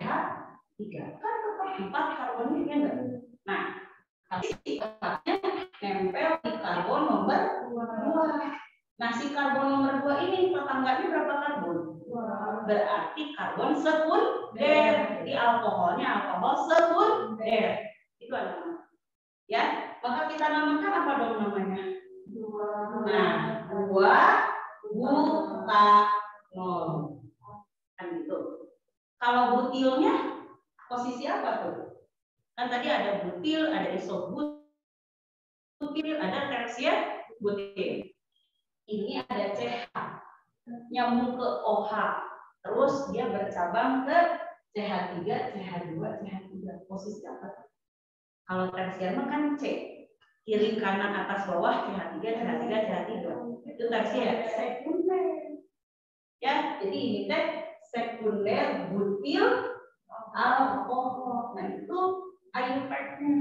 CH3. Kan tetap 4 karbonnya enggak? Nah, tapi OH-nya nempel di karbon nomor 2. Nah, si karbon nomor 2 ini tetangganya berapa karbon? Berarti karbon sekunder. Jadi alkoholnya alkohol sekunder. Itu namanya. Ya, maka kita namakan apa dong namanya? Nah, 2 butanol. Kan gitu. Kalau butilnya posisi apa tuh? Kan tadi ada butil, ada isobutil, ada tersier butil. Ini ada CH nyambung ke OH, terus dia bercabang ke CH3, CH2, CH3. Posisi apa? Kalau tersier mah kan C, kiri kanan atas bawah CH3, CH3, CH3. Itu tersier. Sekunder. Ya, jadi ini teh sekunder butil alkohol. Nah, itu IUPAC-nya.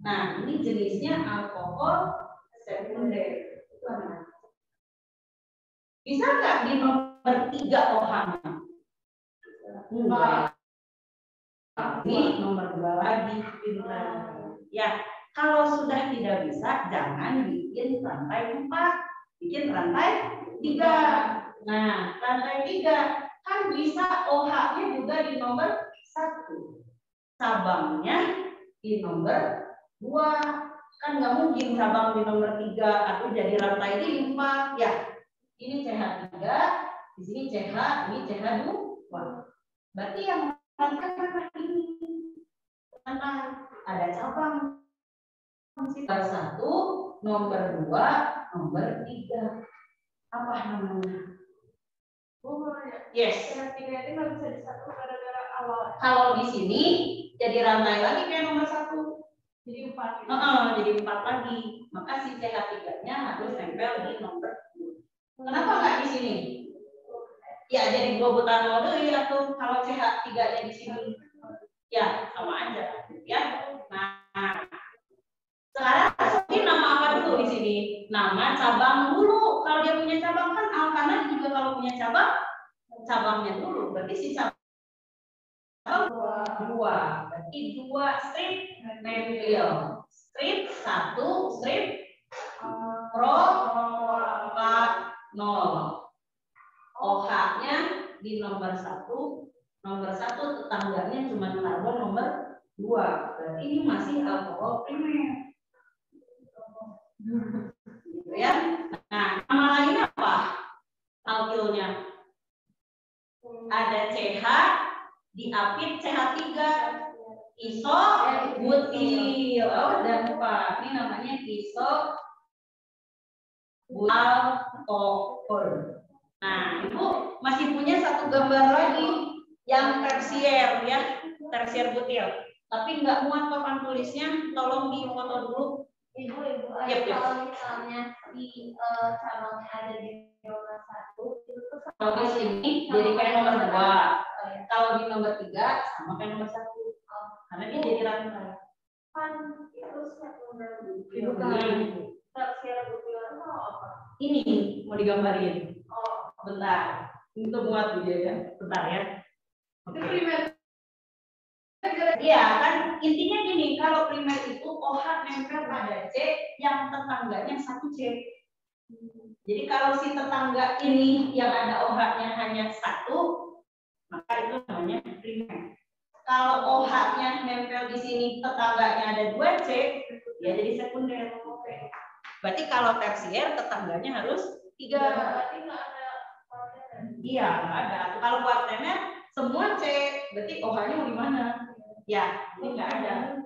Nah, ini jenisnya alkohol sekunder. Itu apa? Bisa nggak di nomor 3 OH-nya? Enggak. Ini nomor 2 lagi. Ya, kalau sudah tidak bisa, jangan bikin rantai 4. Bikin rantai 3. Nah, rantai 3 kan bisa OH-nya juga di nomor 1. Cabangnya di nomor 2. Kan nggak mungkin cabang di nomor 3 atau jadi rantai 4. Ya. Ini CH3, di sini CH, ini CH2. Berarti yang rantai ini rantai ada cabang. Nomor 1, nomor 2, nomor 3. Apa namanya? Yes. CH3 itu nggak bisa disatu gara-gara awal. Kalau di sini jadi rantai lagi kayak nomor 1. Jadi 4. Jadi 4 lagi. Maka si CH3-nya harus nempel di nomor 2. Kenapa nggak di sini? Ya jadi 2 butanol dulu ya tuh kalau CH3-nya di sini. Ya, sama aja. Ya. Nah, sekarang masukin nama apa dulu di sini? Nama cabang dulu. Kalau dia punya cabang kan alkana juga kalau punya cabang, cabangnya dulu. Berarti si cabang dua. Berarti 2 strip mentil. Strip 1, strip pro 0. OH-nya di nomor 1. Nomor 1 tetangganya cuma karbon nomor 2. Berarti ini masih alkohol primer. Gitu ya. Nah, nama lainnya apa? Alkilnya. Ada CH diapit CH3. Isobutil. Oh, jangan lupa. Ini namanya isobutil. Nah, Ibu masih punya satu gambar lagi yang tersier ya, tersier butil. Tapi nggak muat papan tulisnya, tolong difoto dulu. Ibu, Yep. kalau misalnya di cabangnya ada di nomor 1, itu tuh kalau di sini jadi kayak nomor 2. Kalau di nomor 3 sama kayak nomor 1. Karena dia jadi rantai. Kan itu sekunder Itu tersier butil itu apa? Ini mau digambarin. Oh, bentar. Untuk muat dia ya. Bentar ya. itu primer. Iya kan intinya gini, kalau primer itu OH nempel pada C yang tetangganya 1 C. Jadi kalau si tetangga ini yang ada OH-nya hanya 1, maka itu namanya primer. Kalau OH-nya nempel di sini tetangganya ada 2 C, ya jadi sekunder. Berarti kalau tersier tetangganya harus 3. Berarti nggak ada kuartener. Iya, nggak ada. Kalau kuartener semua C, berarti OH-nya mau di mana? Ya, ini nggak ada.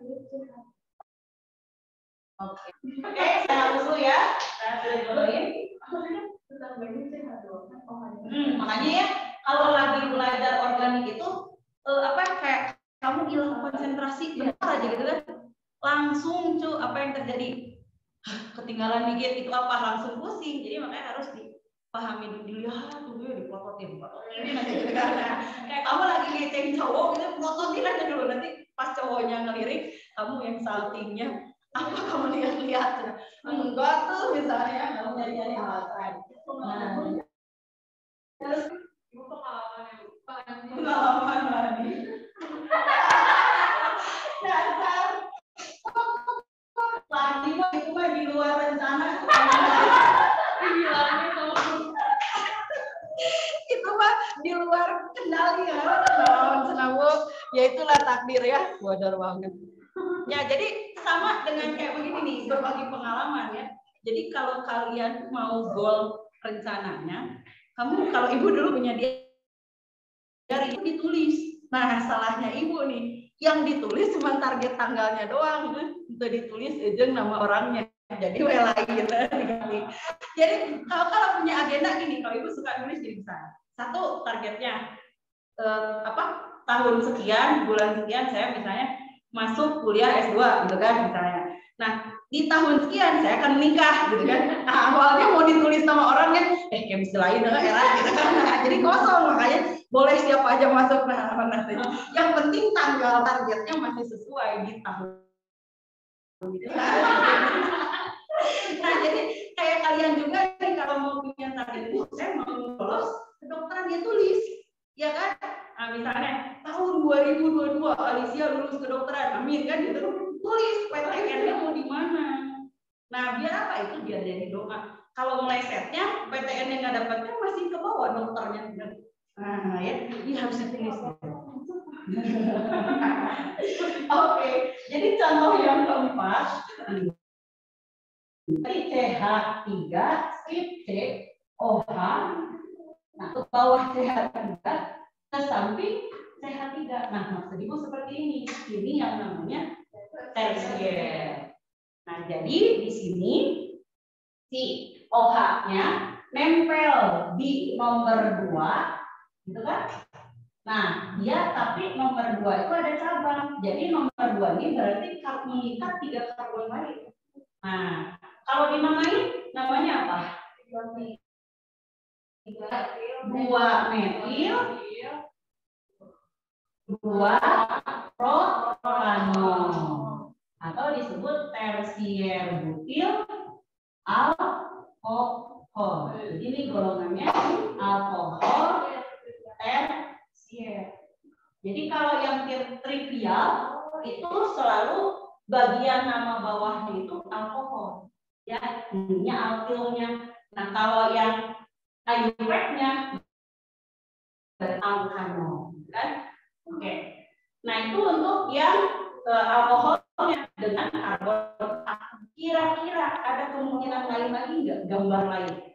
Oke, saya hapus dulu ya. Saya sudah duluin. Makanya ya, kalau lagi belajar organik itu kayak kamu hilang konsentrasi bentar aja gitu kan. Langsung apa yang terjadi? Ketinggalan dikit itu apa? Langsung pusing. Jadi makanya harus dipahami, dilihat dulu ya, dipototin aja gitu kan. Kayak kamu lagi ngeceng cowok gitu, pototin aja dulu, nanti pas cowoknya ngelirik, kamu yang saltingnya apa kamu lihat-lihat? Enggak tuh misalnya kamu nyari-nyari alasan. Nah, terus Ibu pengalaman lagi. Dasar. Lagi mah itu mah di luar rencana. Itu mah di luar kendali ya. Ya itulah takdir ya. Wajar banget. Ya, jadi sama dengan kayak begini nih, berbagi pengalaman ya. Jadi kalau kalian mau goal rencananya, kamu kalau ibu dulu punya diary ditulis. Nah, salahnya ibu nih, yang ditulis cuma target tanggalnya doang, itu ditulis aja nama orangnya. Jadi lain diganti. Jadi kalau punya agenda gini, kalau ibu suka nulis jadi bisa. 1 targetnya tahun sekian, bulan sekian saya misalnya masuk kuliah S2 gitu kan misalnya. Nah, di tahun sekian saya akan menikah gitu kan. Nah, awalnya mau ditulis sama orangnya kayak bisa lain era gitu kan. Nah, jadi kosong, makanya boleh siapa aja masuk. Nah, yang penting tanggal targetnya masih sesuai di tahun gitu. Nah, jadi kayak kalian juga nih kalau mau punya target itu saya mau lolos kedokteran dia tulis. Ya kan? Nah, misalnya tahun 2022 Alicia lulus kedokteran, amin kan gitu. Tulis PTN-nya mau di mana. Nah, biar apa itu? Biar jadi doa. Kalau melesetnya PTN yang nggak dapatnya masih ke bawah dokternya. Nah, ya, ini harus ditulis. Oke, jadi contoh yang keempat. Dari CH3 strip C OH. Nah, ke bawah CH3 ke samping CH3. Nah, maksud ibu seperti ini. Ini yang namanya tersier. Nah, jadi di sini si OH-nya nempel di nomor 2, gitu kan? Nah, dia tapi nomor 2 itu ada cabang. Jadi nomor 2 ini berarti mengikat 3 karbon lain. Nah, kalau dinamain namanya apa? 2 metil 2 propanol atau disebut tersier butil alkohol. Jadi ini golongannya alkohol tersier. Jadi kalau yang trivial itu selalu bagian nama bawahnya itu alkohol, ya, ininya alkilnya. Nah kalau yang IUPAC-nya alkanol, kan? Oke. Nah itu untuk yang alkoholnya dengan karbon. Kira-kira ada kemungkinan lain lagi nggak? Gambar lain?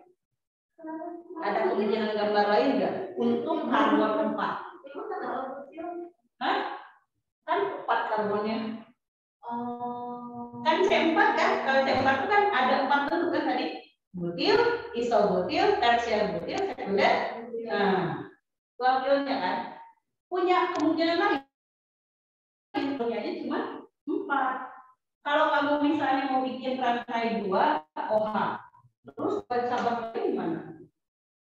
Ada kemungkinan gambar lain nggak untuk karbon 4? Hah? Kan 4 karbonnya. Kan C4 kan? Kalau C4 itu kan ada 4 bentuk kan tadi? Butil, isobutil, tersier butil, sekunder. Nah, itu alkilnya kan? Punya kemungkinan lain. Aja cuma 4. Kalau kamu misalnya mau bikin rantai 2 OH, terus sahabat gimana?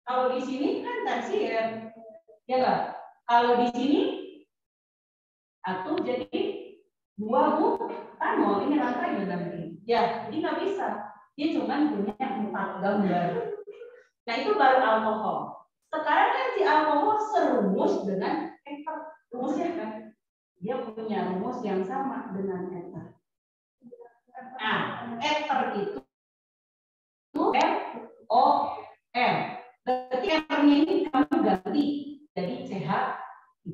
Kalau di sini kan tersier, ya nggak? Kalau di sini atau jadi 2 butanol, ini rantai nanti. Ya, jadi nggak bisa. Dia cuma punya 4 gambar. Nah itu baru alkohol. Sekarang kan si alkohol serumus dengan ether. Rumusnya kan? Dia punya rumus yang sama dengan ether. Nah, ether itu MOL. Berarti ethernya ini kamu ganti jadi CH3.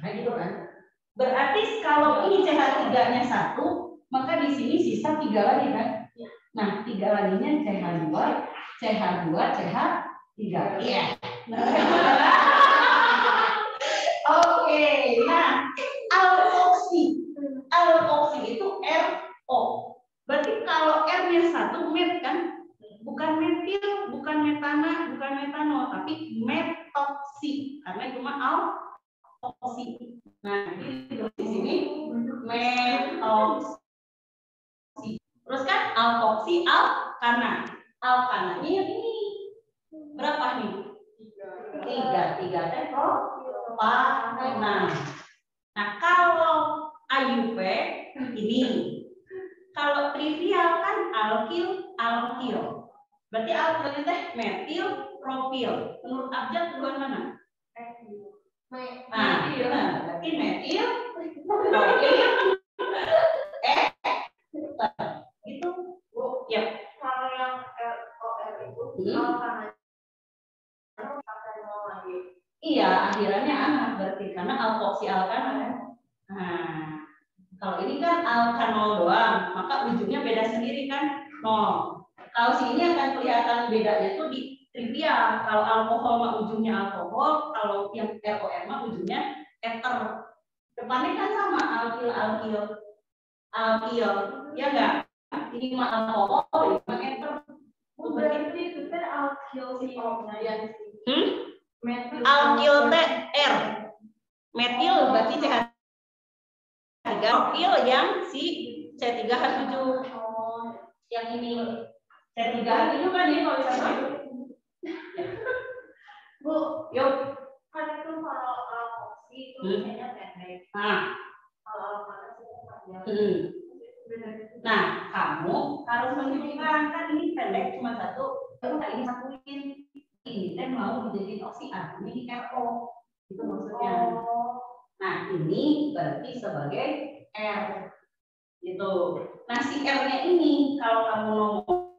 Nah gitu kan? Berarti kalau ini CH3-nya 1, maka di sini sisa 3 lagi kan? Nah, 3 laginya CH2, CH2, CH3. Iya. Oke, nah, alkoksi. Alkoksi itu RO. Berarti kalau R-nya 1 met kan? Bukan metil, bukan metana, bukan metanol, tapi metoksi. Karena cuma alkoksi. Nah, ini di sini metoksi. Terus kan alkoksi, alkana. Alkananya yang ini. Berapa nih? 3. 3 teh propana. Nah, kalau IUP ini. Kalau trivial kan alkil, alkil. Berarti alkilnya teh metil, propil. Menurut abjad duluan mana? Nah, berarti metil, propil, itu ya. Kalau yang ROR itu iya, akhirannya anak berarti karena alkoksi alkanol. Nah, kalau ini kan alkanol doang, maka ujungnya beda sendiri kan 0. Kalau sini akan kelihatan bedanya tuh di trivial. Kalau alkohol mah ujungnya alkohol, kalau yang ROR mah ujungnya ether. Depannya kan sama alkil, alkil, alkil, ya enggak? Ini mah alkohol, ini mah ether. Berarti itu kan alkil sih. Alkil teh R. Metil berarti CH3. Propil yang si C3H7. Yang ini C3H7 kan ini kalau sama. Bu, yuk. Kan itu kalau alkoksi itu biasanya pendek. Kalau alkana itu panjang. Nah, kamu harus menunjukkan kan ini pendek cuma 1, baru ini satuin. Ini teh mau dijadiin oksian, ini RO. Itu maksudnya. Nah, ini berarti sebagai R. Gitu. Nah, si R-nya ini kalau kamu nomor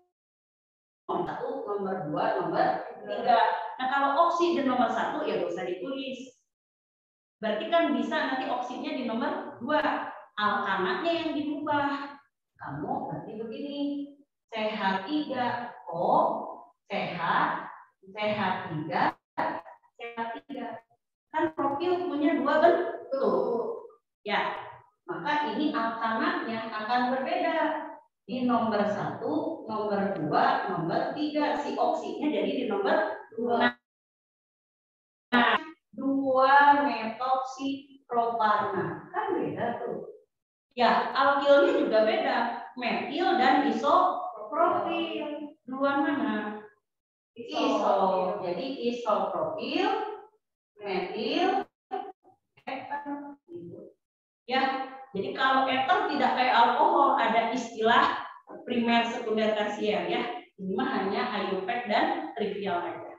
1, nomor 2, nomor 3. Nah, kalau oksi di nomor 1 ya nggak usah ditulis. Berarti kan bisa nanti oksinya di nomor 2. Alkananya yang diubah. Kamu berarti begini. CH3O, CH, CH3, CH3. Kan profil punya 2 bentuk. Ya, maka ini alkananya akan berbeda. Di nomor 1, nomor 2, nomor 3. Si oksinya jadi di nomor 2. Nah, 2 metoksi propana. Kan beda tuh. Ya, alkilnya juga beda. Metil dan isopropil. Duluan mana? Iso. Jadi isopropil, metil, ether. Ya, Jadi kalau eter tidak kayak alkohol, ada istilah primer, sekunder, tersier ya. Ini mah hanya IUPAC dan trivial aja.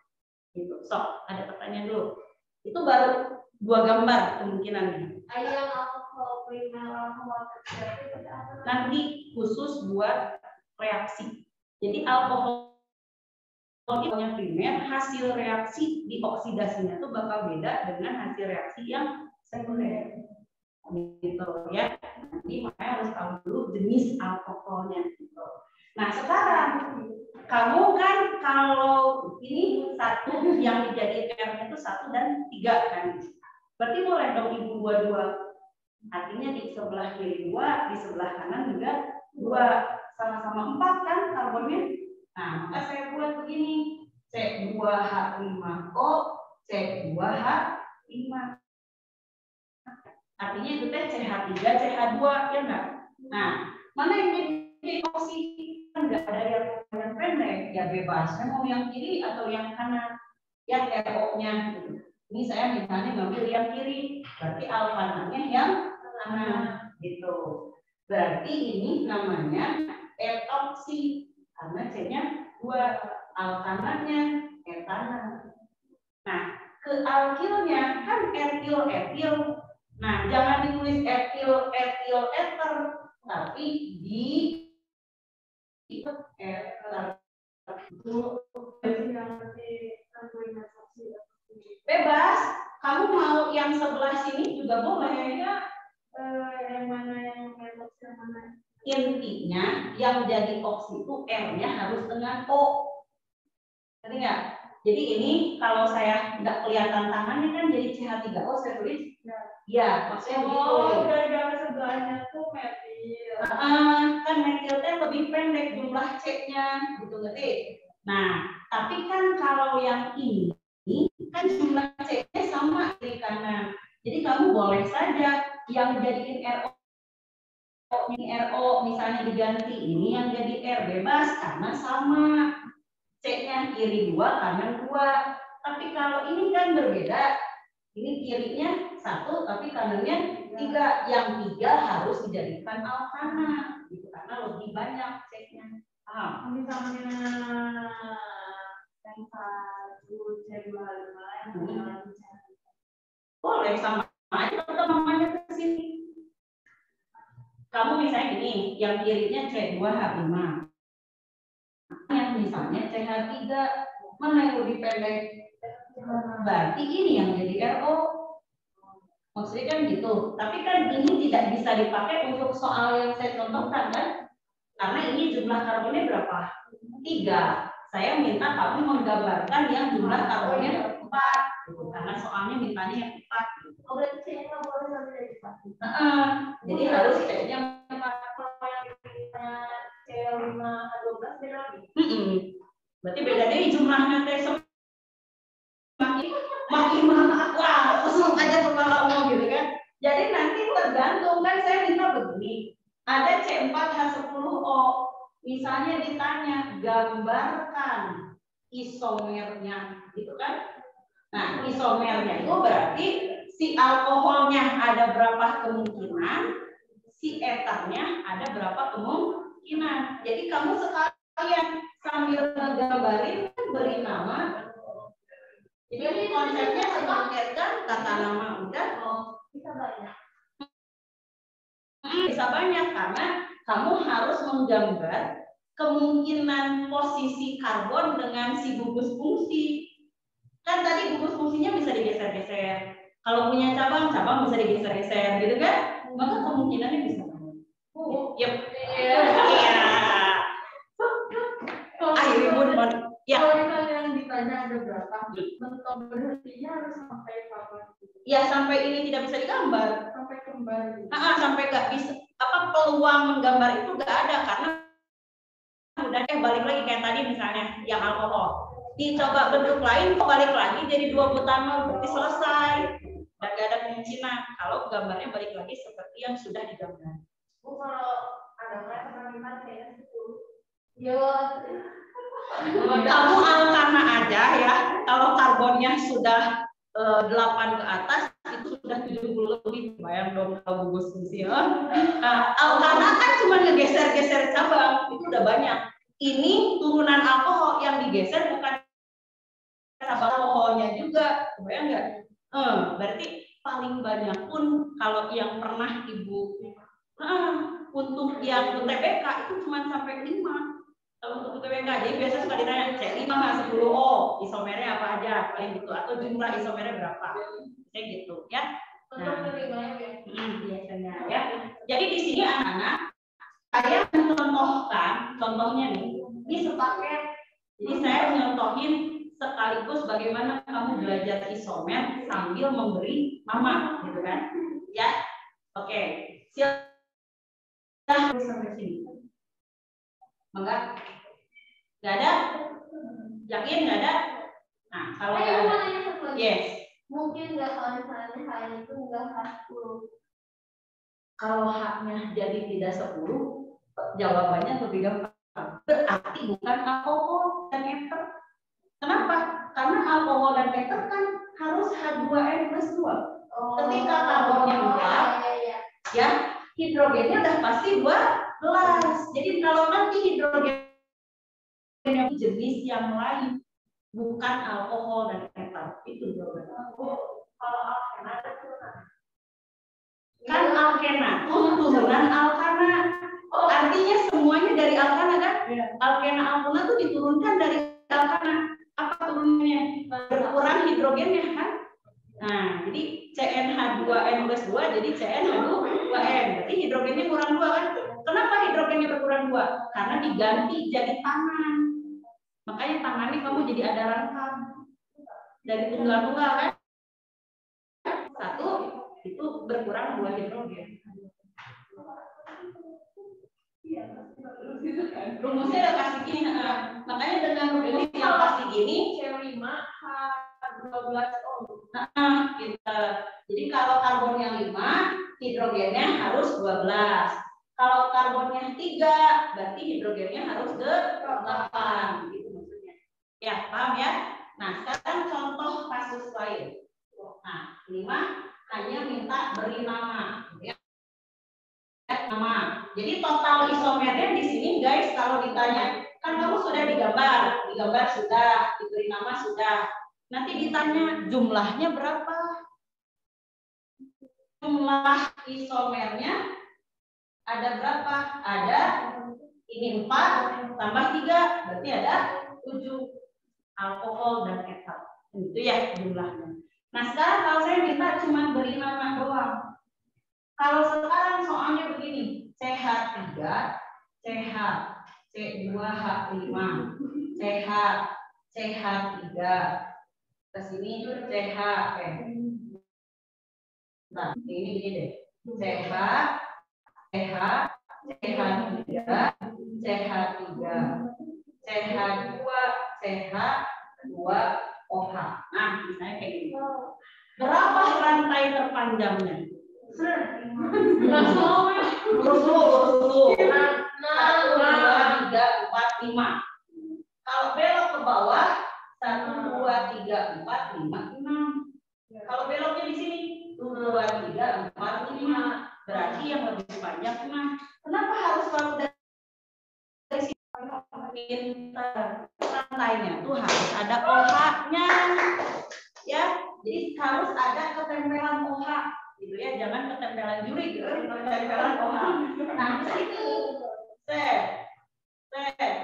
Gitu. So, ada pertanyaan dulu. Itu baru 2 gambar kemungkinannya. Yang alkohol primer, alkohol tersier itu apa? Nanti khusus buat reaksi. Jadi alkohol yang primer, hasil reaksi di oksidasinya itu bakal beda dengan hasil reaksi yang sekunder. Gitu ya. Jadi makanya harus tahu dulu jenis alkoholnya gitu. Nah, sekarang kamu kan kalau ini satu yang dijadiin R itu 1 dan 3 kan. Berarti boleh dong ibu 2. Artinya di sebelah kiri 2, di sebelah kanan juga 2. Sama-sama 4 kan karbonnya. Nah, maka saya buat begini. C2H5O, C2H5. Artinya itu teh CH3, CH2 ya enggak? Nah, mana yang jadi oksi? Enggak ada yang pendek, ya bebas. Mau yang kiri atau yang kanan? Yang RO-nya gitu. Ini saya misalnya ngambil yang kiri, berarti alfananya yang kanan gitu. Berarti ini namanya etoksi karena C-nya 2, alkananya etana. Nah, ke alkilnya kan etil. Nah, jangan ditulis etil eter, tapi di eter. Bebas. Kamu mau yang sebelah sini juga boleh ya. Yang mana yang etos, yang mana? Intinya yang jadi oksi itu R-nya harus dengan O. Ngerti nggak? Jadi ini kalau saya nggak kelihatan tangannya kan jadi CH3O saya tulis. Ya, maksudnya begitu. Oh, gara-gara sebelahnya tuh metil. Kan metilnya lebih pendek jumlah C-nya, gitu ngerti? Nah, tapi kan kalau yang ini kan jumlah C-nya sama kiri kanan. Jadi kamu boleh saja yang jadiin RO misalnya diganti, ini yang jadi R bebas karena sama. C-nya kiri 2, kanan 2. Tapi kalau ini kan berbeda. Ini kirinya 1, tapi kanannya 3. Yang 3 harus dijadikan alkana, gitu karena lebih banyak C-nya. Paham? Misalnya yang 1 C2H5 yang boleh sama aja namanya ke sini. Kamu misalnya gini, yang kirinya C2H5. Yang misalnya CH3, mana yang lebih pendek? Berarti ini yang jadi RO. Maksudnya kan gitu. Tapi kan ini tidak bisa dipakai untuk soal yang saya contohkan kan? Karena ini jumlah karbonnya berapa? 3. Saya minta kamu menggambarkan yang jumlah karbonnya 4. Gitu. Karena soalnya mintanya yang 4. Gitu. Oh, berarti C-nya nggak boleh sampai dari 4. Jadi harus C-nya 4. C5H12 beda lagi. Berarti beda deh jumlahnya teh makin mahal. Wah, langsung aja kepala mau gitu kan. Jadi nanti tergantung kan saya minta begini. Ada C4H10O. Misalnya ditanya gambarkan isomernya gitu kan. Nah, isomernya itu berarti si alkoholnya ada berapa kemungkinan, si eternya ada berapa kemungkinan. Jadi kamu sekalian sambil menggambarin beri nama. Jadi konsepnya sepaket kan, kata nama udah Bisa banyak. Bisa banyak karena kamu harus menggambar kemungkinan posisi karbon dengan si gugus fungsi. Kan tadi gugus fungsinya bisa digeser-geser. Kalau punya cabang bisa digeser-geser gitu kan? Maka kemungkinannya bisa banyak. Yep. Iya. Ayo ribut banget. Ya. Kalau misalnya yang ditanya ada berapa, bentuk berhentinya harus sampai kapan? Ya sampai ini tidak bisa digambar. Sampai kembar. Sampai nggak bisa. Peluang menggambar itu nggak ada karena udah balik lagi kayak tadi misalnya yang alkohol. Dicoba bentuk lain kok balik lagi jadi 2 butanol berarti selesai. Dan nggak ada kemungkinan kalau gambarnya balik lagi seperti yang sudah digambar. Bu, kalau ada kalimat kayaknya 10. Yo. Kamu alkana aja ya. Kalau karbonnya sudah 8 ke atas itu sudah 70 lebih, bayang dong kalau gugus fungsi. Alkana kan cuma ngegeser-geser cabang, itu udah banyak. Ini turunan alkohol yang digeser bukan cabang alkoholnya juga, bayang nggak? Berarti paling banyak pun kalau yang pernah ibu untuk yang UTBK itu cuma sampai 5. Kalau untuk UTBK, jadi biasa suka ditanya C5 10O, isomernya apa aja, paling gitu, atau jumlah isomernya berapa, kayak gitu ya. Nah, biasanya ya. Jadi di sini anak-anak saya mencontohkan, contohnya nih, ini sepaket. Jadi saya nyontohin sekaligus bagaimana kamu belajar isomer sambil memberi mama, gitu kan? Ya, oke. Silahkan sampai sini. Enggak? Nggak ada? Yakin nggak ada? Nah, kalau nggak ada, yes. Mungkin nggak kalau misalnya hal itu nggak H10. Kalau haknya jadi tidak 10, jawabannya lebih gampang. Berarti bukan alkohol dan ether. Kenapa? Karena alkohol dan ether kan harus H2N+2. Ketika karbonnya 4, ya hidrogennya udah pasti 12. Jadi kalau nanti hidrogen yang jenis yang lain, bukan alkohol dan ether, itu jawabannya. Kalau alkena ada turunan. Kan alkena, turunan alkana. Artinya semuanya dari alkana kan? Alkena alkana itu diturunkan dari alkana. Apa turunannya? Berkurang hidrogennya kan? Nah, jadi CnH2n+2 jadi CnH2n. Berarti hidrogennya kurang 2 kan? Kenapa hidrogennya berkurang 2? Karena diganti jadi tangan. Makanya tangannya kamu jadi ada rangkap. Dari tunggal-tunggal kan? 1 itu berkurang 2 hidrogen. Rumusnya udah kasih gini, makanya dengan rumus yang kasih gini C5H12O. Gitu. Jadi kalau karbonnya 5, hidrogennya harus 12. Kalau karbonnya 3, berarti hidrogennya harus 8. Gitu maksudnya. Ya, paham ya? Nah, sekarang contoh kasus lain. Nah, 5 hanya minta beri nama. Ya. Nama. Jadi total isomernya di sini guys, kalau ditanya, kan kamu sudah digambar sudah, diberi nama sudah. Nanti ditanya jumlahnya berapa? Jumlah isomernya ada berapa? Ada ini 4 tambah 3, berarti ada 7 alkohol dan ether. Itu ya jumlahnya. Nah, sekarang kalau saya minta cuma beri nama doang. Kalau sekarang soalnya begini, CH3, CH, C2H5, CH, CH3, ke sini CH, nah ini gini deh, CH, CH, CH3, CH3, CH2, CH2OH. Nah, misalnya kayak gini. Berapa rantai terpanjangnya? Terus dulu. 1, 2, 3, 4, 5. Kalau belok ke bawah 1, 2, 3, 4, 5, 6. Kalau beloknya di sini 1, 2, 3, 4, 5. Berarti yang lebih panjang 6. Kenapa harus selalu dari sini? Pintar. Rantainya tuh harus ada OH-nya. Ya, jadi harus ada ketempelan OH. Gitu ya, jangan ketempelan juri, ketempelan OH. Nah, di situ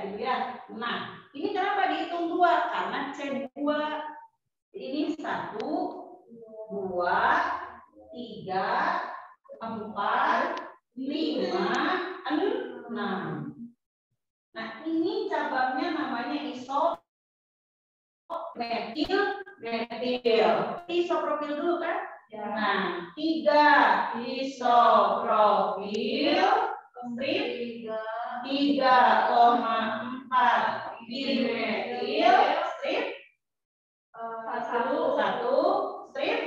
gitu ya. Nah, ini kenapa dihitung 2? Karena C2. Ini 1, 2, 3, 4, 5, 6. Nah, ini cabangnya namanya isometil. Isopropil dulu kan? Nah, 3 isopropil strip 3,4 dimetil strip 1 strip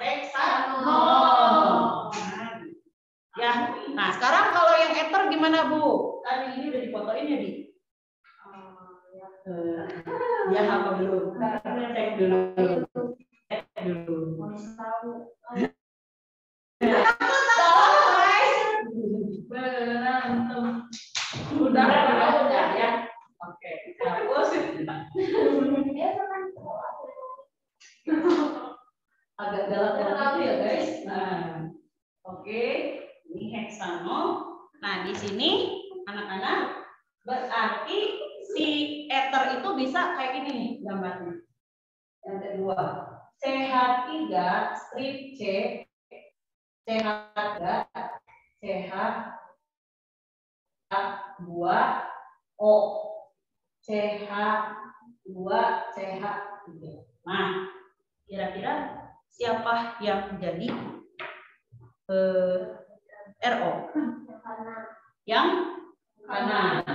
heksanol. Ya, nah sekarang kalau yang ether gimana Bu? Kan ini udah difotoin ya Di? Ya apa belum? Cek dulu. Nah, di sini anak-anak berarti si ether itu bisa kayak gini nih gambarnya. Yang kedua, CH3 strip C, CH3, CH2, O, CH2, CH3. Nah, kira-kira siapa yang jadi RO? Yang kanan.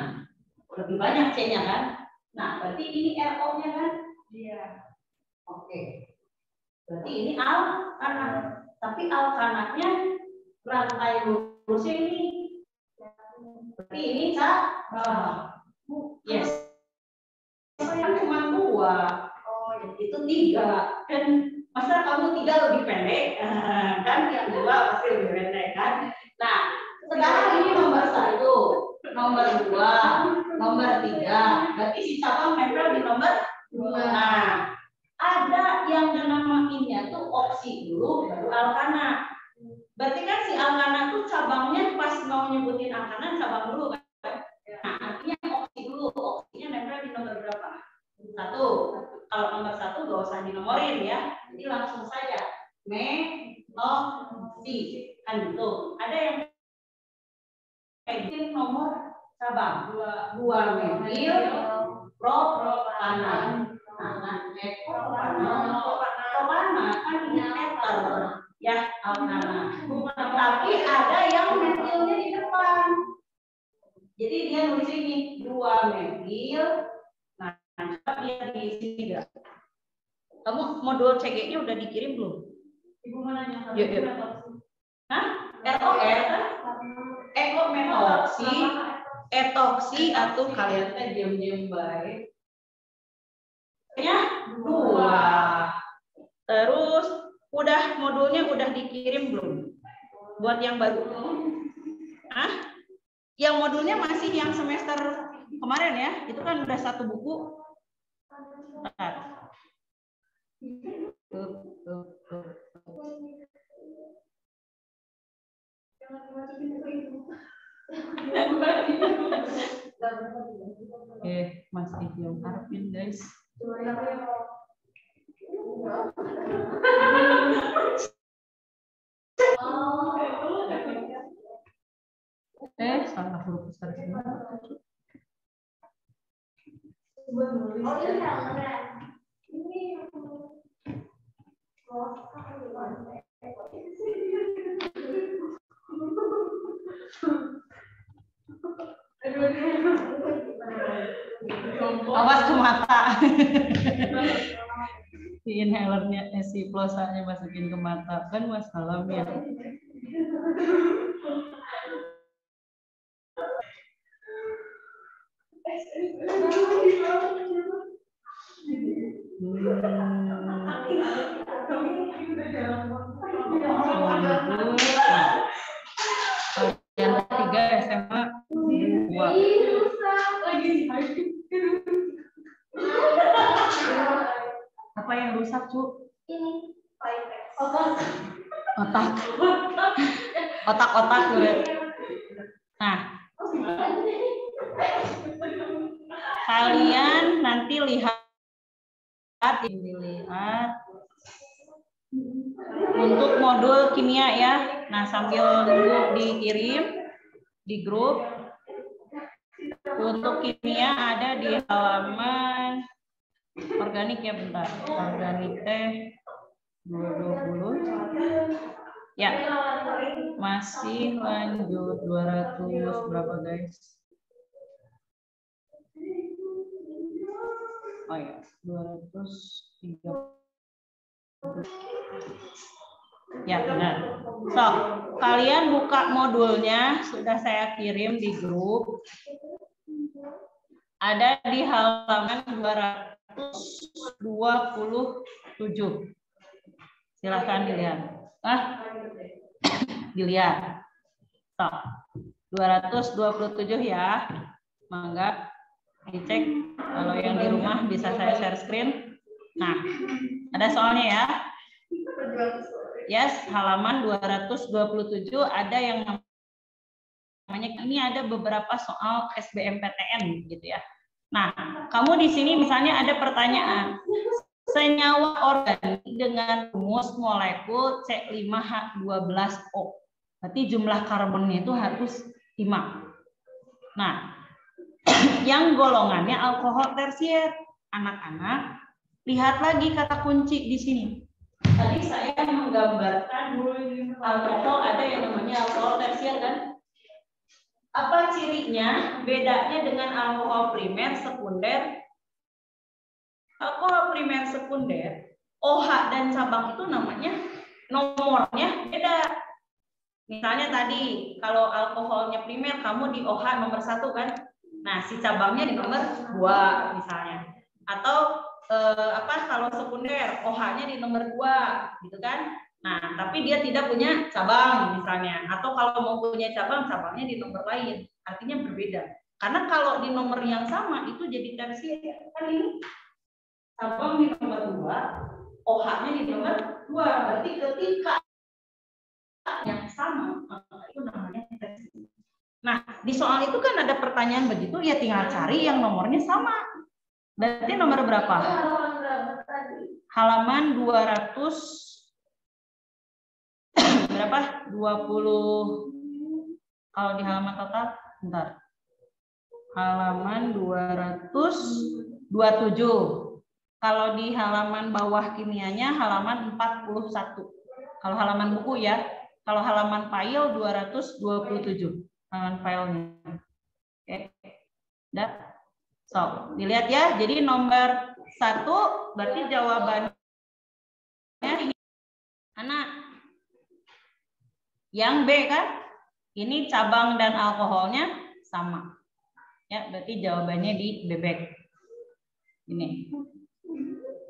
Lebih banyak C-nya kan? Nah, berarti ini RO-nya kan? Iya. Oke. Berarti ini alkanat. Tapi alkanatnya rantai lurusnya ini. Berarti ini cabang. Yes. Kan cuma 2. Oh, itu 3. Kan masa kamu 3 lebih pendek? Kan yang 2 pasti lebih pendek kan? Nah, sekarang ini nomor 1, nomor 2, nomor 3. Berarti si cabang nempel di nomor 2. Nah, ada yang dinamainnya tuh oksi dulu baru alkanat. Berarti kan si alkanat tuh cabangnya pas mau nyebutin alkanat cabang dulu kan? Nah, artinya oksi dulu. Oksinya nempel di nomor berapa? 1. Kalau nomor 1 gak usah dinomorin ya. Jadi langsung saja metoksi kan gitu. Ada yang kayak nomor cabang 2 metil propanat. Nah, propanat kan ini ether ya alkanat. Tapi ada yang metilnya di depan. Jadi dia nulis ini 2 metil. Nah, dia di sini enggak? Kamu modul CG-nya udah dikirim belum? Ibu mana yang yuk. Hah? ROR? Eko metoksi, etoksi atau kalian teh diam-diam baik. Ya, 2. Terus udah modulnya udah dikirim belum? Buat yang baru. Hah? Yang modulnya masih yang semester kemarin ya? Itu kan udah 1 buku. Bentar. Masih yang harapin guys. Salah huruf besar semua. Awas ke mata. Si inhalernya si plosanya masukin ke mata kan masalah ya. Yang ketiga SMA 2. Apa yang rusak, Cu? Ini Otak-otak udah. Nah, kalian nanti dilihat untuk modul kimia ya. Nah, sambil nunggu dikirim di grup. Untuk kimia ada di halaman organik ya, bentar. Organik teh 220. Ya. Masih lanjut 200 berapa, guys? Oh ya, 230. Ya, benar. So, kalian buka modulnya, sudah saya kirim di grup. Ada di halaman 227. Silakan dilihat. Dilihat. So, 227 ya. Mangga dicek. Kalau yang di rumah bisa saya share screen. Nah, ada soalnya ya. Yes, halaman 227 ada yang namanya Yes, halaman 227 ada yang ini ada beberapa soal SBMPTN gitu ya. Nah, kamu di sini misalnya ada pertanyaan, senyawa organik dengan rumus molekul C5H12O. Berarti jumlah karbonnya itu harus 5. Nah, yang golongannya alkohol tersier. Anak-anak, lihat lagi kata kunci di sini. Tadi saya menggambarkan alkohol, ada yang namanya alkohol tersier kan? Apa cirinya? Bedanya dengan alkohol primer, sekunder. Alkohol primer, sekunder, OH dan cabang itu namanya nomornya beda. Misalnya tadi kalau alkoholnya primer kamu di OH nomor 1 kan? Nah, si cabangnya di nomor 2 misalnya. Atau kalau sekunder OH-nya di nomor 2 gitu kan? Nah, tapi dia tidak punya cabang misalnya. Atau kalau mau punya cabang, cabangnya di nomor lain. Artinya berbeda. Karena kalau di nomor yang sama itu jadi tersier. Kan ini cabang di nomor 2, OH-nya di nomor 2. Berarti ketika yang sama, itu namanya tersier. Nah, di soal itu kan ada pertanyaan begitu, ya tinggal cari yang nomornya sama. Berarti nomor berapa? Halaman 200 berapa? 20. Kalau di halaman total, bentar. Halaman 227. Kalau di halaman bawah kimianya halaman 41. Kalau halaman buku ya. Kalau halaman file 227. Halaman filenya. Oke. Udah. So, dilihat ya. Jadi nomor 1 berarti jawabannya anak. Yang B kan? Ini cabang dan alkoholnya sama. Ya, berarti jawabannya di bebek. Ini.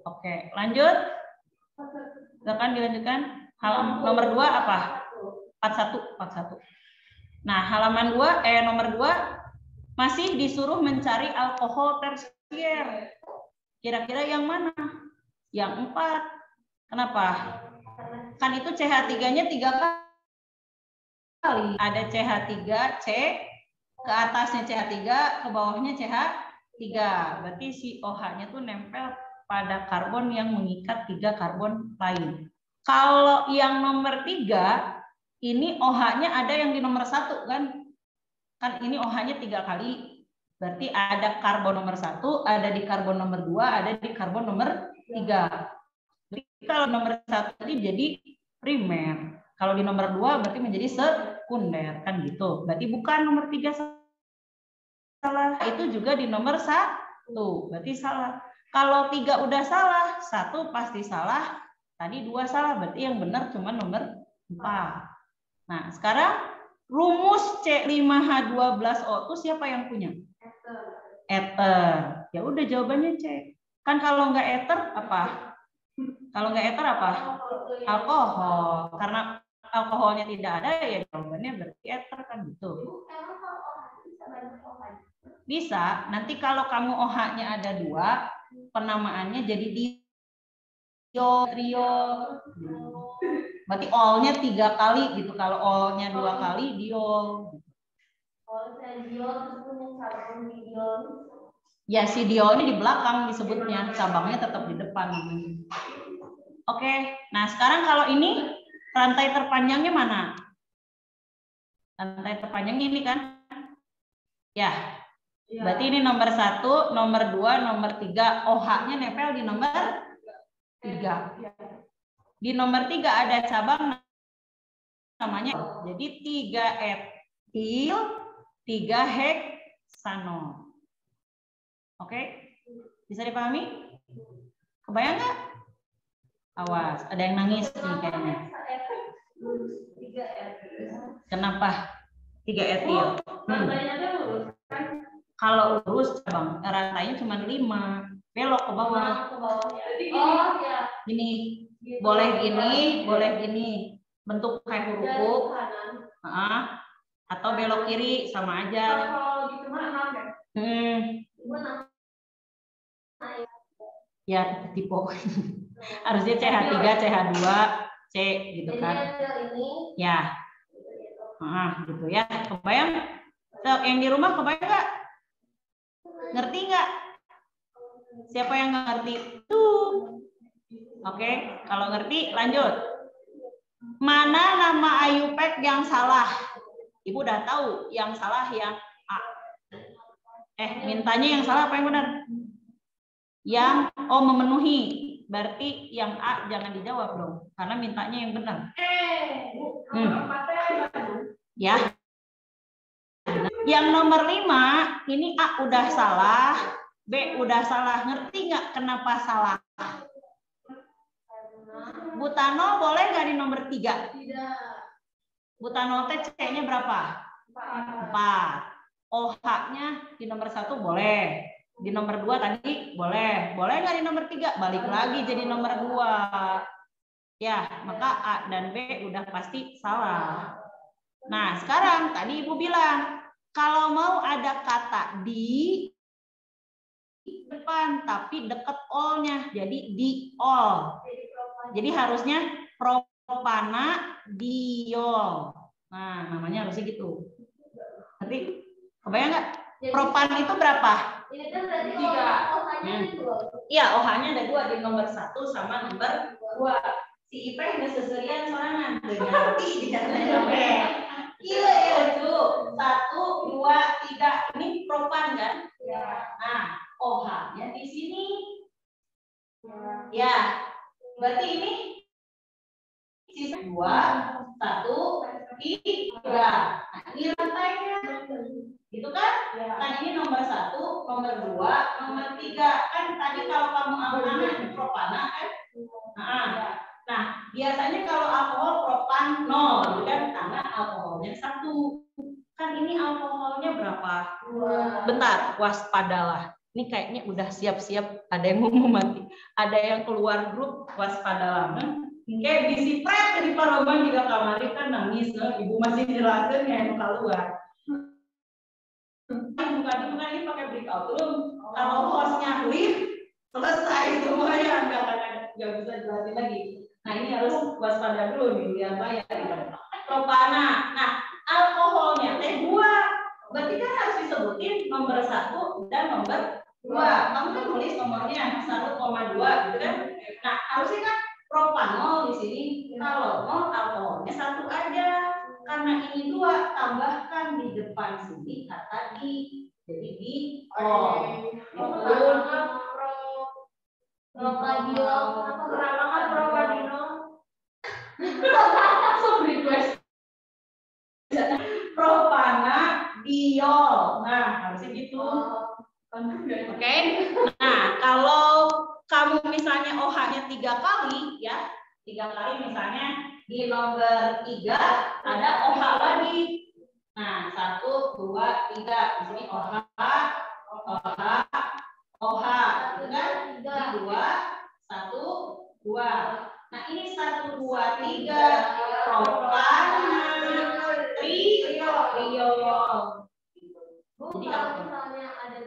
Oke, lanjut. Silakan dilanjutkan. Nomor 2 apa? 41. Nah, halaman 2 nomor 2 masih disuruh mencari alkohol tersier. Kira-kira yang mana? Yang 4. Kenapa? Kan itu CH3-nya 3 kali. Ada CH3C, ke atasnya CH3, ke bawahnya CH3. Berarti si OH-nya tuh nempel pada karbon yang mengikat 3 karbon lain. Kalau yang nomor 3, ini OH-nya ada yang di nomor 1 kan? Kan ini OH-nya 3 kali. Berarti ada karbon nomor 1, ada di karbon nomor 2, ada di karbon nomor 3. Jadi kalau nomor 1 tadi jadi primer. Kalau di nomor 2 berarti menjadi sekunder. Kan gitu. Berarti bukan nomor 3 salah. Itu juga di nomor 1. Berarti salah. Kalau 3 udah salah, 1 pasti salah. Tadi 2 salah. Berarti yang benar cuma nomor 4. Nah, sekarang rumus C5H12O itu siapa yang punya? Ether. Ya udah jawabannya C. Kan kalau nggak ether apa? Kalau nggak ether apa? Alkohol. Karena alkoholnya tidak ada ya jawabannya berarti ether kan gitu. Bisa. Nanti kalau kamu OH-nya ada 2, penamaannya jadi trio. Berarti ol-nya 3 kali gitu. Kalau ol-nya 2 kali, diol. Ya, si diol ini di belakang disebutnya. Cabangnya tetap di depan. Oke. Nah, sekarang kalau ini rantai terpanjangnya mana? Rantai terpanjangnya ini kan? Ya. Berarti ini nomor 1, nomor 2, nomor 3. OH-nya nempel di nomor 3. Di nomor 3 ada cabang namanya. Jadi 3 etil, 3 heksanol. Oke? Bisa dipahami? Kebayang nggak? Awas, ada yang nangis nih kayaknya. Kenapa? 3 etil. Kalau lurus cabang, rantainya cuma 5. Belok ke bawah. Gini. Boleh gini, boleh gini. Bentuk kayak huruf. Atau belok kiri sama aja. Ya, tipe. Harusnya CH3, CH2, C gitu kan. Ya. Nah, gitu ya. Kebayang? Yang di rumah kebayang nggak? Ngerti nggak? Siapa yang nggak ngerti? Tuh. Oke, kalau ngerti lanjut. Mana nama Ayupek yang salah? Ibu udah tahu yang salah yang A. Mintanya yang salah apa yang benar? Yang memenuhi. Berarti yang A jangan dijawab dong, karena mintanya yang benar. Ya. Yang nomor 5, ini A udah salah, B udah salah. Ngerti nggak kenapa salah? Butano boleh nggak di nomor 3? Tidak. Butano C-nya berapa? 4. OH-nya di nomor 1 boleh. Di nomor 2 tadi boleh. Boleh nggak di nomor 3? Balik lagi jadi nomor 2. Ya, maka A dan B udah pasti salah. Nah, sekarang tadi Ibu bilang, kalau mau ada kata di depan, tapi dekat all-nya. Jadi di all. Jadi harusnya propanadiol. Nah, namanya harusnya gitu. Nanti kebayang nggak? Propan itu berapa? Ini kan berarti 3. Iya, OH-nya ada 2 di nomor 1 sama nomor 2. Si Ipeh udah seserian sorangan. Ngerti dikatanya Oke. Gila ya itu. 1, 2, 3. Ini propan kan? Ya. Nah, OH-nya di sini. Ya. Berarti ini sisa 2, 1, 3. Nah, ini rantainya. Gitu kan? Nah, ini nomor 1, nomor 2, nomor 3. Kan tadi kalau kamu angan-angan propana kan? Nah, biasanya kalau alkohol propan 0, gitu kan? Karena alkoholnya 1. Kan ini alkoholnya berapa? 2. Bentar, waspadalah. Ini kayaknya udah siap-siap ada yang mau mati. Ada yang keluar grup, waspadalah. Kayak bisi pret dari Paroban juga kamari kan nangis. Ibu masih jelasin yang keluar. Bukan ini pakai breakout room. Kalau hostnya live, selesai semuanya. Nggak bisa jelasin lagi. Nah, ini harus waspada dulu nih, biar bayar. Propana. Nah, alkoholnya T2. Berarti kan harus disebutin nomor 1 dan nomor 2. Kamu kan tulis nomornya 1,2 gitu kan? Nah, harusnya kan propanol di sini. Kalau 0 alkoholnya 1 aja. Karena ini 2, tambahkan di depan sini kata di. Jadi di Propadiol. Apa berantakan propadiol? Propanadiol. Nah, harusnya gitu. Oke. Nah, kalau kamu misalnya OH-nya 3 kali ya. 3 kali misalnya di nomor 3 ada OH lagi. Nah, 1, 2, 3. Di sini OH, OH, OH. Gitu kan? 2, 1, 2. Nah, ini 1, 2, 3. Propanadiol. Jadi kalau misalnya ada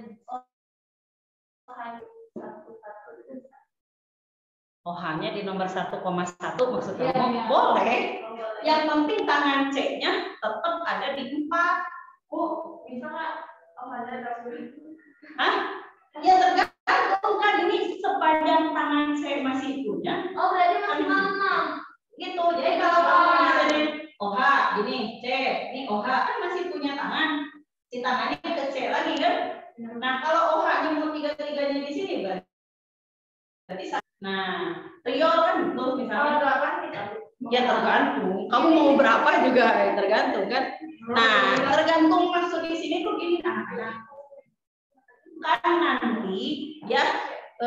OH-nya di nomor 1,1 maksud kamu? Ya. Boleh. Yang penting tangan C-nya tetap ada di 4. Bisa nggak OH-nya tersebut? Hah? Ya tergantung kan, ini sepanjang tangan C masih punya. Oh, berarti masih 6. Gitu. Jadi kalau kamu misalnya OH, gini C, ini OH kan masih punya tangan. Si tangannya ke C lagi kan? Nah, kalau OH-nya mau 3-3-nya di sini berarti. Nah, riol kan tuh misalnya. Ya tergantung. Kamu mau berapa juga tergantung kan. Nah, tergantung maksud di sini tuh gini anak-anak. Kan nanti ya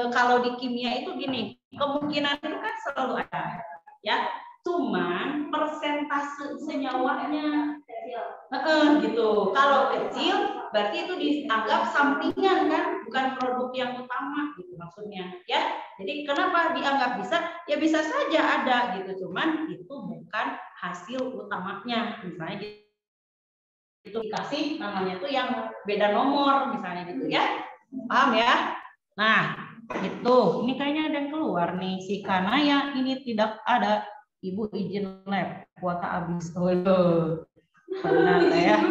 kalau di kimia itu gini, kemungkinan itu kan selalu ada. Ya, cuman persentase senyawanya gitu. Kalau kecil berarti itu dianggap sampingan kan, bukan produk yang utama gitu maksudnya ya. Jadi kenapa dianggap bisa? Ya bisa saja ada gitu, cuman itu bukan hasil utamanya. Misalnya gitu, itu dikasih namanya tuh yang beda nomor misalnya gitu ya. Paham ya? Nah, itu. Ini kayaknya ada yang keluar nih si Kanaya, ini tidak ada. Ibu izin lab, kuota habis. Oh, Benar ya.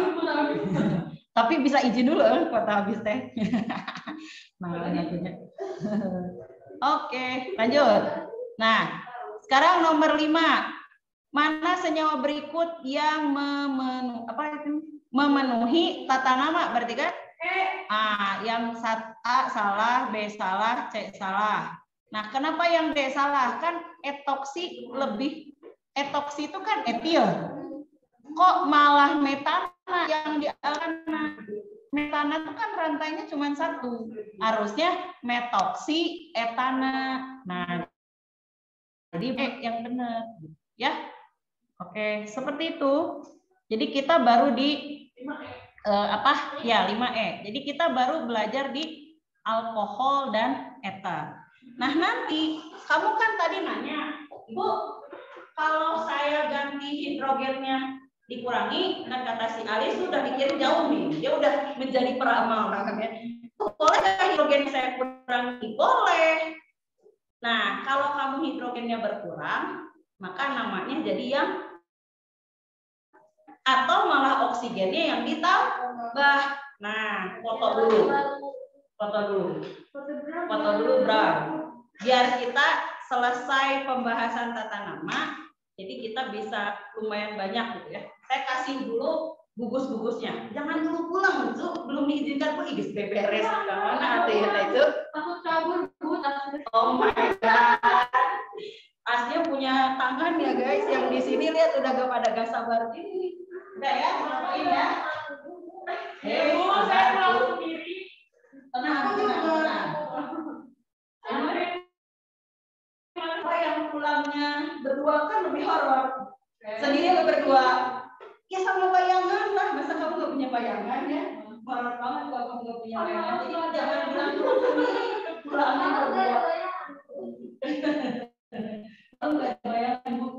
Tapi bisa izin dulu kota habis teh. Nah, oke, lanjut. Nah, sekarang nomor 5. Mana senyawa berikut yang memenuhi tata nama? Berarti kan yang A salah, B salah, C salah. Nah, kenapa yang D salah? Kan etoksi itu kan etil. Kok malah metana yang di alkana? Metana itu kan rantainya cuma 1. Harusnya metoksi etana. Nah, jadi yang benar ya. Oke, seperti itu. Jadi kita baru di 5E. Jadi kita baru belajar di alkohol dan eter. Nah, nanti kamu kan tadi nanya, "Bu, kalau saya ganti hidrogennya dikurangi," dan kata si Ali sudah dikirim jauh nih. Dia udah menjadi peramal ya. Boleh nggak hidrogen saya kurangi? Boleh. Nah, kalau kamu hidrogennya berkurang, maka namanya jadi yang atau malah oksigennya yang ditambah. Nah, foto dulu, Bro. Biar kita selesai pembahasan tata nama, jadi kita bisa lumayan banyak gitu ya. Saya kasih dulu gugus-gugusnya. Jangan dulu pulang, Bu. Belum diizinkan Bu, ibis beberes ke mana atau ya itu? Aku kabur, Bu. Oh my god. Aslinya punya tangan ya guys, yang di sini lihat udah gak pada gak sabar ini. Udah ya, ngapain ya? Bu, saya pulang sendiri. Tenang. Kenapa yang pulangnya berdua kan lebih horor? Sendiri atau berdua? Ya sama bayangan lah, masa kamu gak punya bayangan ya? Horor banget kalau kamu gak punya bayangan. Jadi jangan bilang sendiri, pulangnya berdua. Enggak bayangan Bu.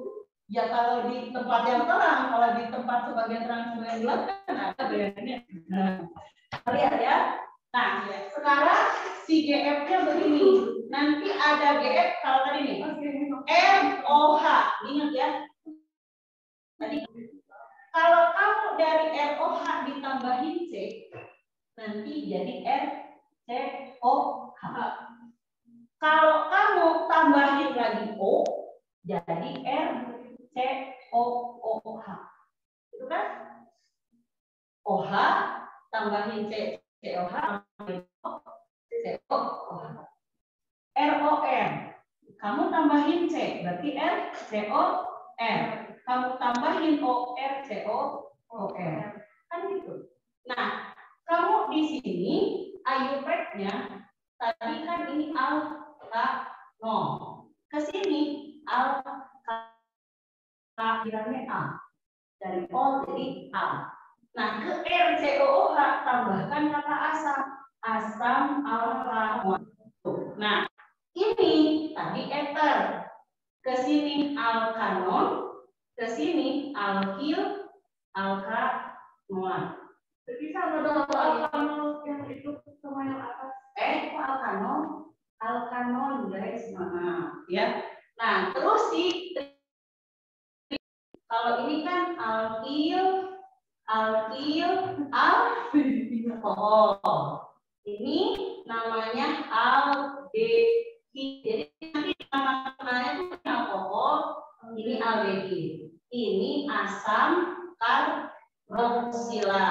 Ya kalau di tempat yang terang, kalau di tempat sebagian terang sebagian gelap kan ada bayangannya. Lihat ya. Nah, sekarang si GF-nya begini. Nanti ada GF kalau tadi nih. ROH. Ingat ya. Tadi kalau kamu dari ROH ditambahin C, nanti jadi RCOH. Kalau kamu tambahin lagi O, jadi RCOOH. Itu kan? OH tambahin C, COH tambahin O, COOH. ROR. Kamu tambahin C, berarti RCOR. Kamu tambahin O, RCOOR. Kan gitu. Nah, kamu di sini IUPAC-nya tadi kan ini alkano. Ke sini alkano A. Dari O jadi A. Nah, ke RCOOH tambahkan kata asam. Asam alkano. Nah, ini tadi eter. Ke sini alkanon, ke sini alkil, alkanoan. Jadi sama dengan alkanon yang itu sama yang atas. Alkanon guys, maaf ya. Nah, terus kalau ini kan alkil, alkohol. Ini namanya aldehid. Jadi nanti nama-namanya itu alkohol, ini aldehid. Ini asam karboksila.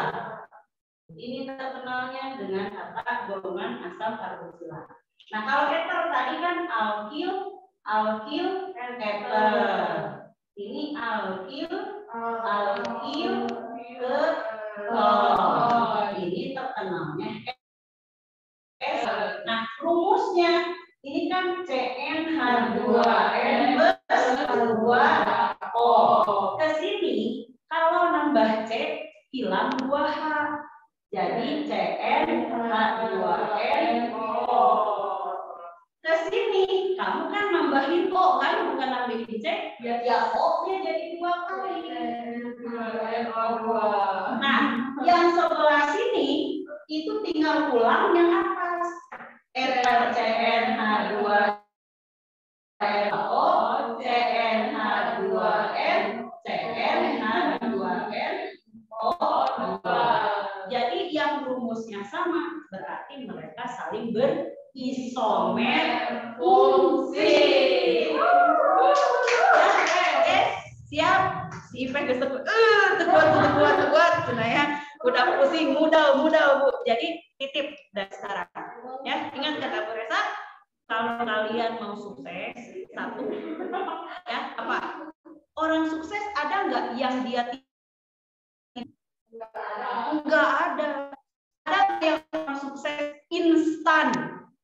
Ini terkenalnya dengan kata golongan asam karboksila. Nah, kalau eter tadi kan alkil, eter. Ini alkil, ketol. Ini terkenalnya. Nah, rumusnya ini kan CnH2n plus 2O. Ke sini kalau nambah C hilang 2H. Jadi CnH2nO. Ke sini kamu kan nambahin O kan, bukan nambahin C, ya O-nya jadi 2 kali. Nah, yang sebelah sini itu tinggal pulang yang atas. CnH2nO, CnH2n, CnH2nO. rumusnya sama, berarti mereka saling berisomer fungsi. Siap, si Ipe geus teguat, ya. Udah pusing, mudah Bu. Jadi titip dari sekarang. Ya, ingat kata Bu Resa, kalau kalian mau sukses, satu, ya apa? Orang sukses ada nggak yang dia nggak ada. Ada yang orang sukses instan?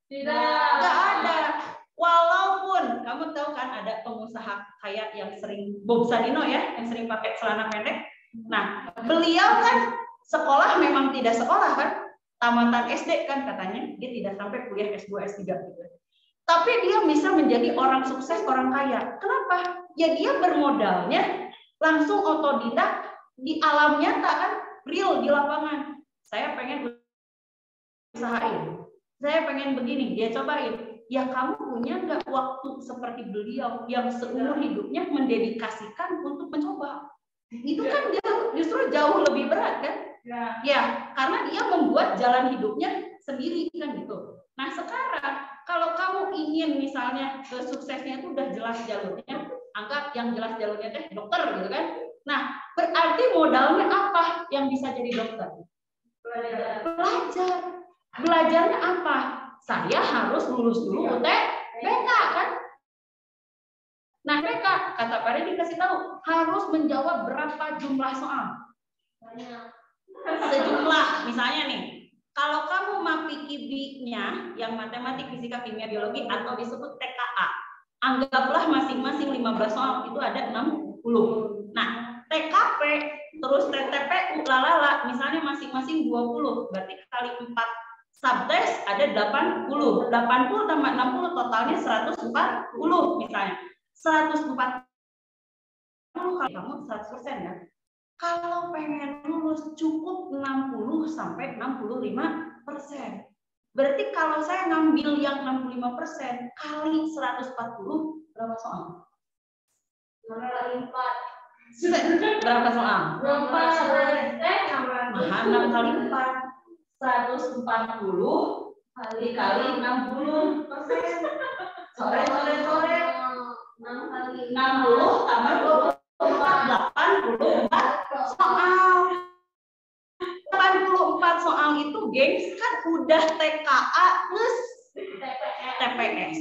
Tidak. Nggak ada. Walaupun kamu tahu kan ada pengusaha kaya yang sering Bob Sadino ya, yang sering pakai celana pendek. Nah, beliau kan sekolah memang tidak sekolah kan, tamatan SD kan katanya, dia tidak sampai kuliah S2, S3 gitu. Tapi dia bisa menjadi orang sukses, orang kaya. Kenapa? Ya dia bermodalnya langsung otodidak di alam nyata kan, real di lapangan. Saya pengen usahain, saya pengen begini, dia cobain. Ya kamu punya nggak waktu seperti beliau yang seumur hidupnya mendedikasikan untuk mencoba? Itu kan justru jauh lebih berat kan? Ya, karena dia membuat jalan hidupnya sendiri kan gitu. Nah sekarang kalau kamu ingin misalnya suksesnya itu udah jelas jalurnya, anggap yang jelas jalurnya teh dokter gitu kan. Nah berarti modalnya apa yang bisa jadi dokter? Belajar. Belajarnya apa? Saya harus lulus dulu UTBK kan? Nah BK kata Pak Redi dikasih tahu harus menjawab berapa jumlah soal. Sejumlah, misalnya nih, kalau kamu MAPI KIBI-nya yang matematik, fisika, kimia, biologi atau disebut TKA, anggaplah masing-masing 15 soal itu ada 60. Nah, TKP terus TTPU lalala misalnya masing-masing 20, berarti kali 4 subtest ada 80. 80 tambah 60 totalnya 140 misalnya. 140 kali kamu 100% kan? Kalau pengen lulus cukup 60 sampai 65%. Berarti kalau saya ngambil yang 65% kali 140 berapa soal? Kali 4. Berapa soal? 6 kali 4. 140 kali 60%. Sore 6 kali 60 tambah 84 soal. 84 soal itu gengs kan udah TKA plus TPS.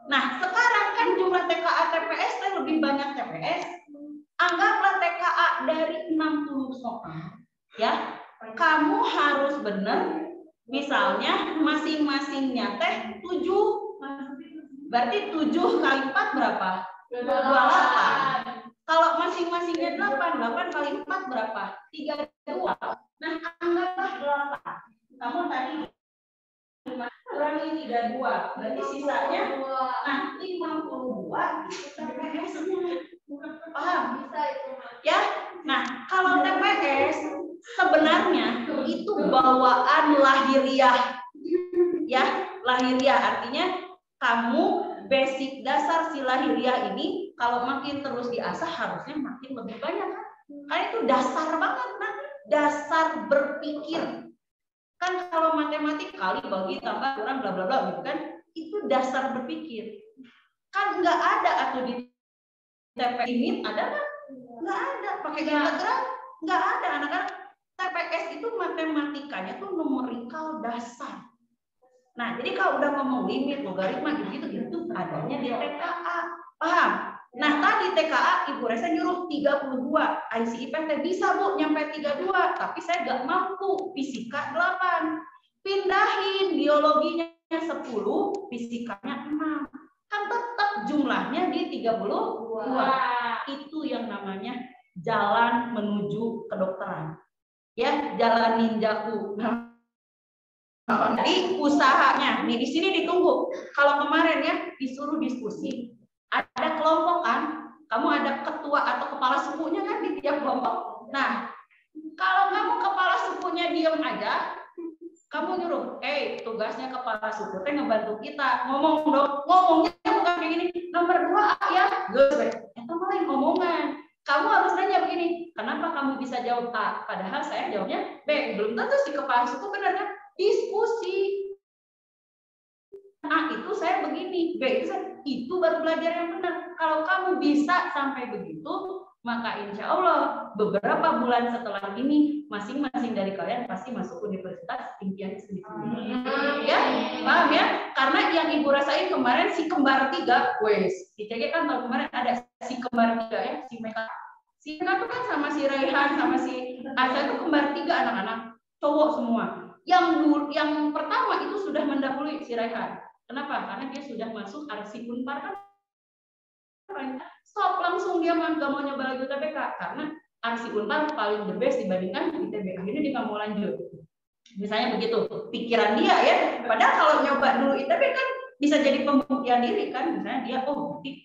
Nah sekarang kan jumlah TKA TPS lebih banyak TPS. Anggaplah TKA dari 60 soal ya. Kamu harus benar, misalnya masing-masingnya teh 7. Berarti 7 kali 4 berapa? 28. Kalau masing-masingnya 8 kali 4 berapa? 32. Nah, anggaplah 8. Kamu tadi kurangi 32, berarti sisanya nah 52 itu TPS-nya. Paham? Bisa itu. Ya. Nah, kalau TPS sebenarnya itu bawaan lahiriah. Ya, lahiriah artinya kamu basic dasar si lahiriah ini kalau makin terus diasah harusnya makin lebih banyak kan? Karena itu dasar banget, nah, dasar berpikir. Kan kalau matematik kali bagi tambah kurang bla bla bla gitu kan, itu dasar berpikir. Kan nggak ada atau di TPS ini ada kan? Nggak ada. Pakai integral nggak ada anak-anak. TPS itu matematikanya tuh numerikal dasar. Nah, jadi kalau udah ngomong limit, logaritma gitu adanya di TKA. Paham? Nah, tadi TKA Ibu Resa nyuruh 32. ICIP bisa Bu nyampe 32, tapi saya nggak mampu. Fisika 8. Pindahin biologinya 10, fisikanya 6. Kan tetap jumlahnya di 32. Itu yang namanya jalan menuju kedokteran. Ya, jalan ninjaku. Jadi usahanya, nih di sini ditunggu. Kalau kemarin ya disuruh diskusi, ada kelompok kan, kamu ada ketua atau kepala sukunya kan di tiap kelompok. Nah, kalau kamu kepala sukunya diam aja, kamu nyuruh, tugasnya kepala suku teh ngebantu kita ngomong dong, ngomongnya bukan kayak gini. Nomor 2 ya, gue itu malah ngomongan. Kamu harus nanya begini, kenapa kamu kamu bisa jawab A, padahal saya jawabnya B. Belum tentu si kepala suku benar kan? Diskusi. A itu saya begini, B itu baru belajar yang benar. Kalau kamu bisa sampai begitu, maka insya Allah beberapa bulan setelah ini masing-masing dari kalian pasti masuk universitas impian sendiri-sendiri. Ya, paham ya? Karena yang ibu rasain kemarin si kembar 3, wes, di CG kan tahun kemarin ada si kembar 3 ya, si Meka. Si Meka tuh kan sama si Raihan sama si Asa itu kembar 3 anak-anak, cowok semua. Yang pertama itu sudah mendahului si Raihan. Kenapa? Karena dia sudah masuk arsi Unpar kan. Stop langsung dia nggak mau nyoba lagi UTBK karena arsi Unpar paling the best dibandingkan ITB. Akhirnya dia nggak mau lanjut. Misalnya begitu pikiran dia ya. Padahal kalau nyoba dulu ITB kan bisa jadi pembuktian diri kan. Misalnya dia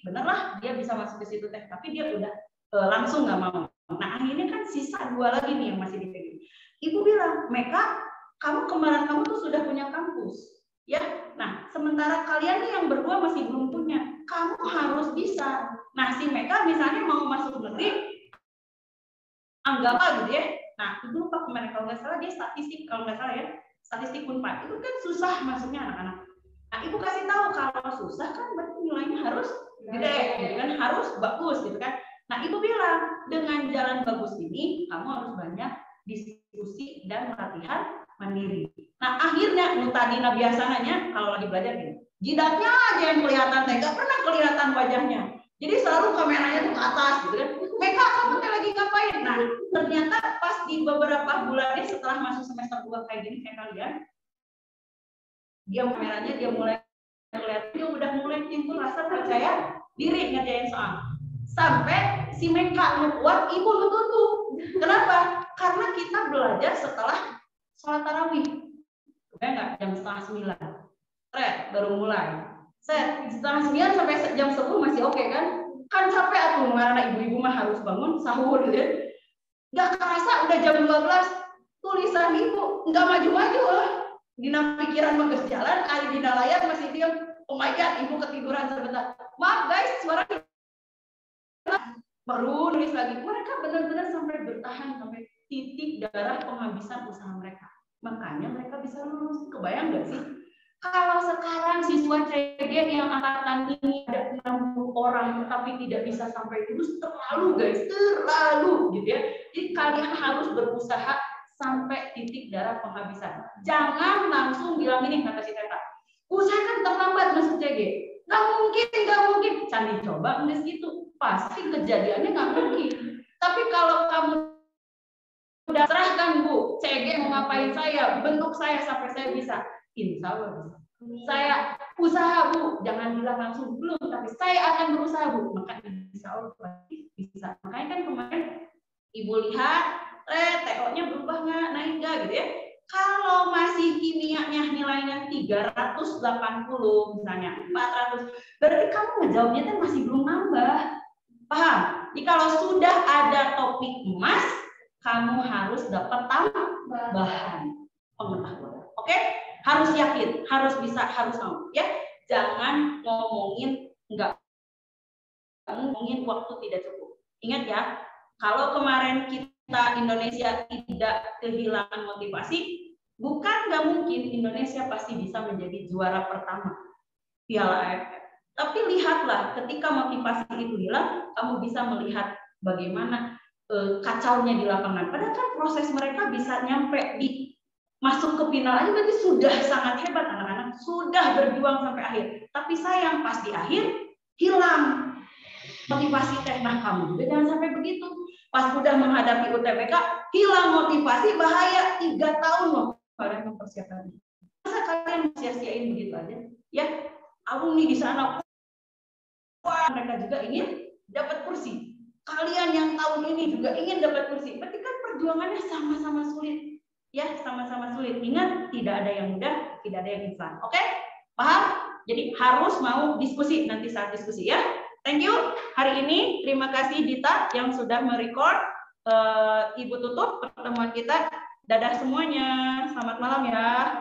bener lah dia bisa masuk ke situ teh. Tapi dia udah langsung nggak mau. Nah akhirnya kan sisa 2 lagi nih yang masih dipilih. Ibu bilang, Meka, kemarin kamu tuh sudah punya kampus. Ya, nah sementara kalian nih yang berdua masih belum punya, kamu harus bisa. Nah si Meka misalnya mau masuk negeri, anggap gitu ya. Nah itu lupa kemarin kalau nggak salah dia statistik, kalau nggak salah ya statistik Unpad itu kan susah masuknya anak-anak. Nah ibu kasih tahu kalau susah kan berarti nilainya harus gede, gitu kan, harus bagus gitu kan. Nah ibu bilang dengan jalan bagus ini kamu harus banyak diskusi dan latihan mandiri. Nah akhirnya Nutadina biasanya kalau lagi belajar gini, jidatnya aja yang kelihatan, nggak pernah kelihatan wajahnya. Jadi selalu kameranya tuh ke atas gitu kan. Meka kamu lagi ngapain? Nah ternyata pas di beberapa bulannya setelah masuk semester 2 kayak gini kayak kalian, dia kameranya dia mulai kelihatan, dia udah mulai timbul rasa percaya diri ngerjain soal. Sampai si Meka ngebuat ibu nututup. Kenapa? Karena kita belajar setelah sholat tarawih, enggak jam 8:30, baru mulai. Set 8:30 sampai jam 10 masih oke kan? Kan capek atuh karena ibu-ibu mah harus bangun sahur gitu. Nggak kerasa udah jam 12, tulisan ibu nggak maju-maju lah. Dina pikiran mau ke jalan, ada dina layar masih diam. Oh my god, ibu ketiduran sebentar. Maaf guys, suara baru nulis lagi. Mereka benar-benar sampai bertahan sampai titik darah penghabisan usaha mereka. Makanya mereka bisa lulus. Kebayang nggak sih? Kalau sekarang siswa CG yang angkatan ini ada 60 orang tetapi tidak bisa sampai lulus, terlalu guys, terlalu gitu ya. Jadi kalian harus berusaha sampai titik darah penghabisan. Jangan langsung bilang ini kata si Teta. Usahakan terlambat masuk CG. Nggak mungkin. Candi coba nulis gitu. Pasti kejadiannya nggak mungkin. Tapi kalau kamu udah serahkan Bu, CG mau ngapain saya, bentuk saya sampai saya bisa, insya Allah bisa. Saya usaha Bu, jangan bilang langsung belum, tapi saya akan berusaha Bu, maka insya Allah pasti bisa. Makanya kan kemarin Ibu lihat, TO-nya berubah nggak, naik nggak gitu ya. Kalau masih kimianya nilainya 380 misalnya 400, berarti kamu ngejawabnya kan masih belum nambah. Paham? Jadi kalau sudah ada topik emas, kamu harus dapat tambahan pengetahuan. Oke? Harus yakin, harus bisa, harus mau. Ya, jangan ngomongin waktu tidak cukup. Ingat ya, kalau kemarin kita Indonesia tidak kehilangan motivasi, bukan nggak mungkin Indonesia pasti bisa menjadi juara pertama Piala AFF. Tapi lihatlah, ketika motivasi itu hilang, kamu bisa melihat bagaimana kacaunya di lapangan. Padahal kan proses mereka bisa nyampe di masuk ke final aja berarti sudah sangat hebat anak-anak, sudah berjuang sampai akhir. Tapi sayang pas di akhir hilang motivasi teh. Nah kamu juga jangan sampai begitu. Pas sudah menghadapi UTBK hilang motivasi, bahaya. 3 tahun loh kalian mempersiapkan. Masa kalian sia-siain begitu aja? Ya, alumni di sana, wah mereka juga ingin dapat kursi. Kalian yang tahun ini juga ingin dapat kursi. Berarti kan perjuangannya sama-sama sulit. Ya, sama-sama sulit. Ingat, tidak ada yang mudah, tidak ada yang instan. Oke? Paham? Jadi harus mau diskusi nanti saat diskusi ya. Thank you. Hari ini terima kasih Dita yang sudah merecord. Ibu tutup pertemuan kita. Dadah semuanya. Selamat malam ya.